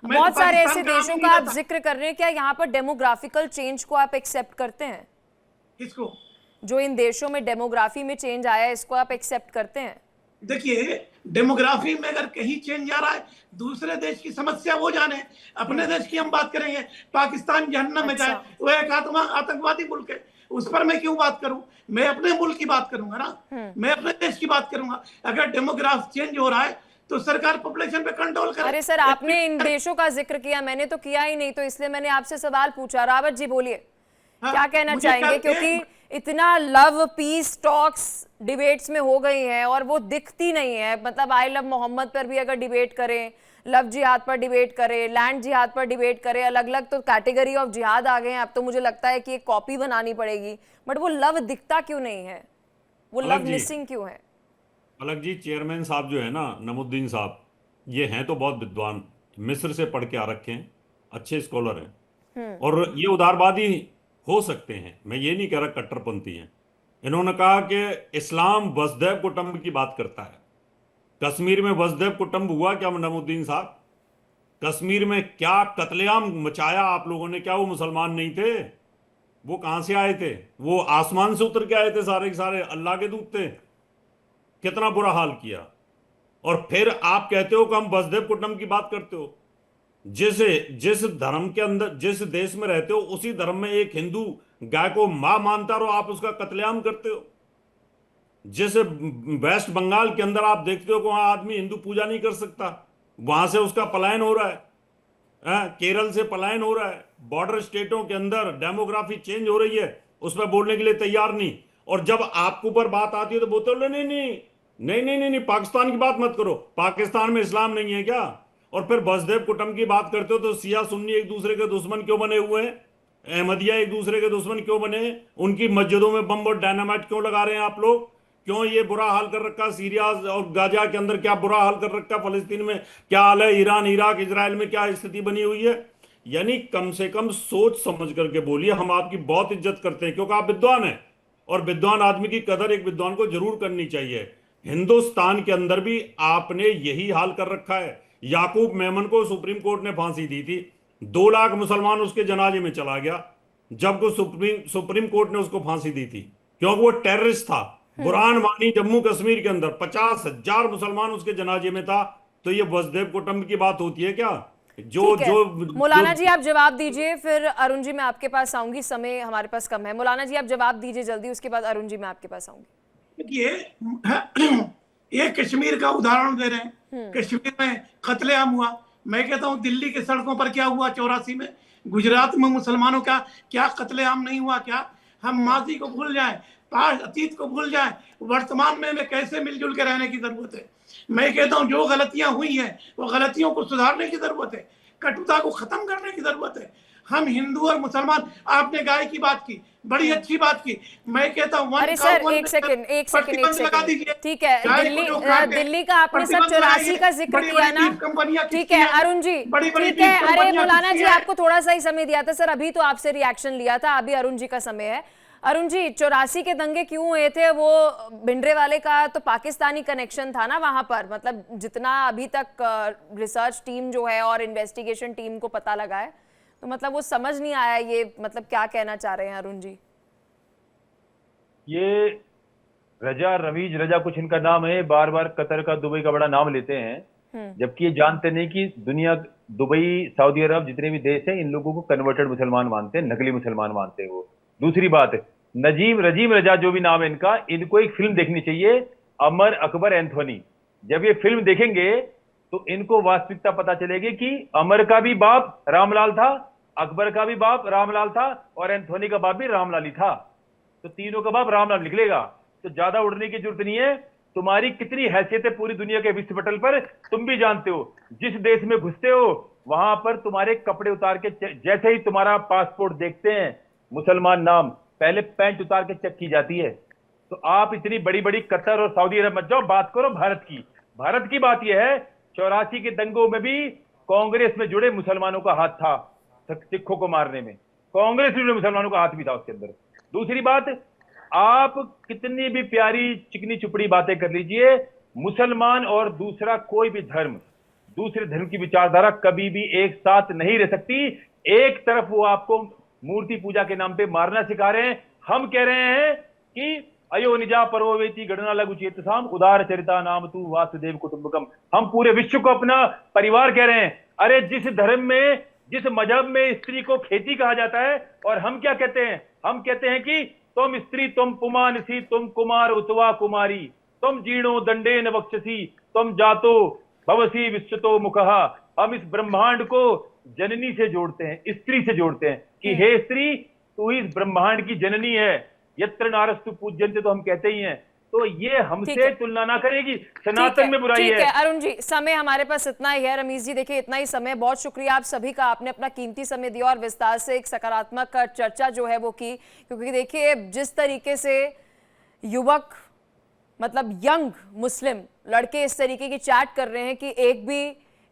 बहुत सारे ऐसे देशों का आप जिक्र कर रहे हैं, क्या यहाँ पर डेमोग्राफिकल चेंज को आप एक्सेप्ट करते हैं? किसको? जो इन देशों में डेमोग्राफी में चेंज आया है, इसको आप एक्सेप्ट करते हैं? देखिए, डेमोग्राफी में अगर कहीं चेंज आ रहा है, दूसरे देश की समस्या वो जाने, अपने देश की हम बात करेंगे। पाकिस्तान जहन्नम में जाए, वो एक आतंकवादी मुल्क है, उस पर मैं क्यों बात करूं? मैं अपने मुल्क की बात करूंगा ना, मैं अपने देश की बात करूंगा। अगर डेमोग्राफी चेंज हो रहा है तो सरकार पॉपुलेशन पे कंट्रोल करे। अरे सर, आपने इन देशों का जिक्र किया, मैंने तो किया ही नहीं, तो इसलिए मैंने आपसे सवाल पूछा। रावत जी बोलिए, क्या कहना चाहेंगे? क्योंकि इतना लव पीस टॉक्स डिबेट्स में हो गई हैं और वो दिखती नहीं है। मतलब आई लव मोहम्मद पर भी अगर डिबेट करें, लव जिहाद पर डिबेट करें, लैंड जिहाद पर डिबेट करें, अलग अलग तो कैटेगरी ऑफ जिहाद आ गए हैं। अब तो मुझे लगता है कि एक कॉपी बनानी पड़ेगी, बट वो लव दिखता क्यों नहीं है? वो लव मिसिंग क्यों है? अलग जी, चेयरमैन साहब जो है ना, नमुद्दीन साहब, ये हैं तो बहुत विद्वान, मिस्र से पढ़ के आ रखे हैं, अच्छे स्कॉलर हैं, और ये उदारवादी हो सकते हैं, मैं ये नहीं कह रहा कट्टरपंथी हैं। इन्होंने कहा कि इस्लाम वसुदैव कुटुंब की बात करता है। कश्मीर में वसुदैव कुटुंब हुआ क्या नमुद्दीन साहब? कश्मीर में क्या कत्लेआम मचाया आप लोगों ने? क्या वो मुसलमान नहीं थे? वो कहाँ से आए थे? वो आसमान से उतर के आए थे, सारे के सारे अल्लाह के दूत थे। कितना बुरा हाल किया। और फिर आप कहते हो कि हम वसुदैव कुटुंब की बात करते हो। जिस धर्म के अंदर, जिस देश में रहते हो, उसी धर्म में एक हिंदू गाय को मां मानता रहो, आप उसका कत्लेआम करते हो। जिस वेस्ट बंगाल के अंदर आप देखते हो कि वहां आदमी हिंदू पूजा नहीं कर सकता, वहां से उसका पलायन हो रहा है। केरल से पलायन हो रहा है। बॉर्डर स्टेटों के अंदर डेमोग्राफी चेंज हो रही है, उस पर बोलने के लिए तैयार नहीं। और जब आपके ऊपर बात आती है तो बोलते हो नहीं नहीं नहीं नहीं नहीं नहीं, पाकिस्तान की बात मत करो, पाकिस्तान में इस्लाम नहीं है क्या? और फिर वसुदैव कुटुंब की बात करते हो तो सिया सुन्नी एक दूसरे के दुश्मन क्यों बने हुए हैं? अहमदिया एक दूसरे के दुश्मन क्यों बने हैं? उनकी मस्जिदों में बम और डायनामाइट क्यों लगा रहे हैं आप लोग? क्यों ये बुरा हाल कर रखा? सीरिया और गाजा के अंदर क्या बुरा हाल कर रखा? फलस्तीन में क्या हाल है? ईरान, इराक, इजराइल में क्या स्थिति बनी हुई है? यानी कम से कम सोच समझ करके बोलिए। हम आपकी बहुत इज्जत करते हैं क्योंकि आप विद्वान हैं, और विद्वान आदमी की कदर एक विद्वान को जरूर करनी चाहिए। हिंदुस्तान के अंदर भी आपने यही हाल कर रखा है। याकूब मेमन को सुप्रीम कोर्ट ने फांसी दी थी, 2 लाख मुसलमान उसके जनाजे में चला गया, जबकि सुप्रीम कोर्ट ने उसको फांसी दी थी क्योंकि वो टेररिस्ट था। बुरहान वानी जम्मू कश्मीर के अंदर 50,000 मुसलमान उसके जनाजे में था। तो ये वसुदैव कुटुंब की बात होती है क्या? मौलाना जी आप जवाब दीजिए, फिर अरुण जी मैं आपके पास आऊंगी, समय हमारे पास कम है। मौलाना जी आप जवाब दीजिए जल्दी, उसके बाद अरुण जी मैं आपके पास आऊंगी। ये कश्मीर का उदाहरण दे रहे हैं। कश्मीर में कत्लेआम हुआ, मैं कहता हूँ दिल्ली के सड़कों पर क्या हुआ 84 में, गुजरात में मुसलमानों का क्या कत्लेआम नहीं हुआ क्या? हम माजी को भूल जाएं, अतीत को भूल जाएं, वर्तमान में कैसे मिलजुल के रहने की जरूरत है। मैं कहता हूं जो गलतियां हुई हैं वो गलतियों को सुधारने की जरूरत है, कटुता को खत्म करने की जरूरत है। हम हिंदू और मुसलमान, आपने गाय की बात की, बड़ी अच्छी बात की। मैं कहता हूं अरे सर एक सेकंड ठीक है, दिल्ली का आपने सब 84 का जिक्र किया ना, ठीक है अरुण जी, ठीक है। अरे मौलाना जी आपको थोड़ा सा ही समय दिया था सर, अभी तो आपसे रिएक्शन लिया था, अभी अरुण जी का समय है। अरुण जी 84 के दंगे क्यों हुए थे? वो भिंडरेवाले का तो पाकिस्तानी कनेक्शन था ना वहां पर, मतलब जितना अभी तक रिसर्च टीम जो है और इन्वेस्टिगेशन टीम को पता लगा है, तो मतलब वो समझ नहीं आया ये, मतलब क्या कहना चाह रहे हैं अरुण जी? ये रजा, रवीज रजा कुछ इनका नाम है, बार बार कतर का, दुबई का बड़ा नाम लेते हैं, जबकि ये जानते नहीं कि दुनिया, दुबई, सऊदी अरब, जितने भी देश हैं, इन लोगों को कन्वर्टेड मुसलमान मानते हैं, नकली मुसलमान मानते हैं वो। दूसरी बात, रजीम रजा जो भी नाम है इनका, इनको एक फिल्म देखनी चाहिए, अमर अकबर एंथोनी। जब ये फिल्म देखेंगे तो इनको वास्तविकता पता चलेगी कि अमर का भी बाप रामलाल था, अकबर का भी बाप रामलाल था, और एंथोनी का बाप भी रामलाल ही था। तो तीनों का बाप रामलाल निकलेगा। तो ज्यादा उड़ने की जरूरत नहीं है। तुम्हारी कितनी हैसियत है पूरी दुनिया के विश्व पटल पर, तुम भी जानते हो। जिस देश में घुसते हो वहां पर तुम्हारे कपड़े उतार के, जैसे ही तुम्हारा पासपोर्ट देखते हैं मुसलमान नाम, पहले पैंट उतार के चेक की जाती है। तो आप इतनी बड़ी बड़ी कतर और सऊदी अरब मत जाओ, बात करो भारत की। भारत की बात यह है 84 के दंगों में भी कांग्रेस में जुड़े मुसलमानों का हाथ था, सिखों को मारने में कांग्रेस में जुड़े मुसलमानों का हाथ भी था उसके अंदर। दूसरी बात, आप कितनी भी प्यारी चिकनी चुपड़ी बातें कर लीजिए, मुसलमान और दूसरा कोई भी धर्म, दूसरे धर्म की विचारधारा कभी भी एक साथ नहीं रह सकती। एक तरफ वो आपको मूर्ति पूजा के नाम पे मारना सिखा रहे हैं, हम कह रहे हैं कि अयो निजा परोवेति गणना लघु चेतसाम उदार चरिता नाम तू वासुदेव कुटुंबकम। हम पूरे विश्व को अपना परिवार कह रहे हैं। अरे जिस धर्म में, जिस मजहब में स्त्री को खेती कहा जाता है, और हम क्या कहते हैं? हम कहते हैं कि तुम स्त्री, तुम पुमानसी, तुम कुमार उतवा कुमारी, तुम जीर्णो दंडेन वक्षसी, तुम जातो भवसी विश्वतो मुखहा। हम इस ब्रह्मांड को जननी से जोड़ते हैं, स्त्री से जोड़ते हैं कि हे स्त्री, तू ही इस ब्रह्मांड की जननी है। यत्र नारस्तु पूज्यन्ते, तो हम कहते ही हैं। तो ये हमसे तुलना ना करेगी, सनातन में बुराई है। ठीक है अरुण जी, समय हमारे पास इतना ही है। रमीज जी देखिए, इतना ही समय, बहुत शुक्रिया आप सभी का, आपने अपना कीमती समय दिया और विस्तार से एक सकारात्मक चर्चा जो है वो की। क्योंकि देखिए जिस तरीके से युवक, मतलब यंग मुस्लिम लड़के इस तरीके की चैट कर रहे हैं कि एक भी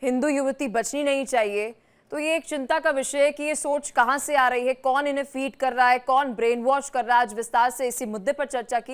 हिंदू युवती बचनी नहीं चाहिए, तो ये एक चिंता का विषय है कि ये सोच कहाँ से आ रही है, कौन इन्हें फीड कर रहा है, कौन ब्रेन वॉश कर रहा है। आज विस्तार से इसी मुद्दे पर चर्चा की।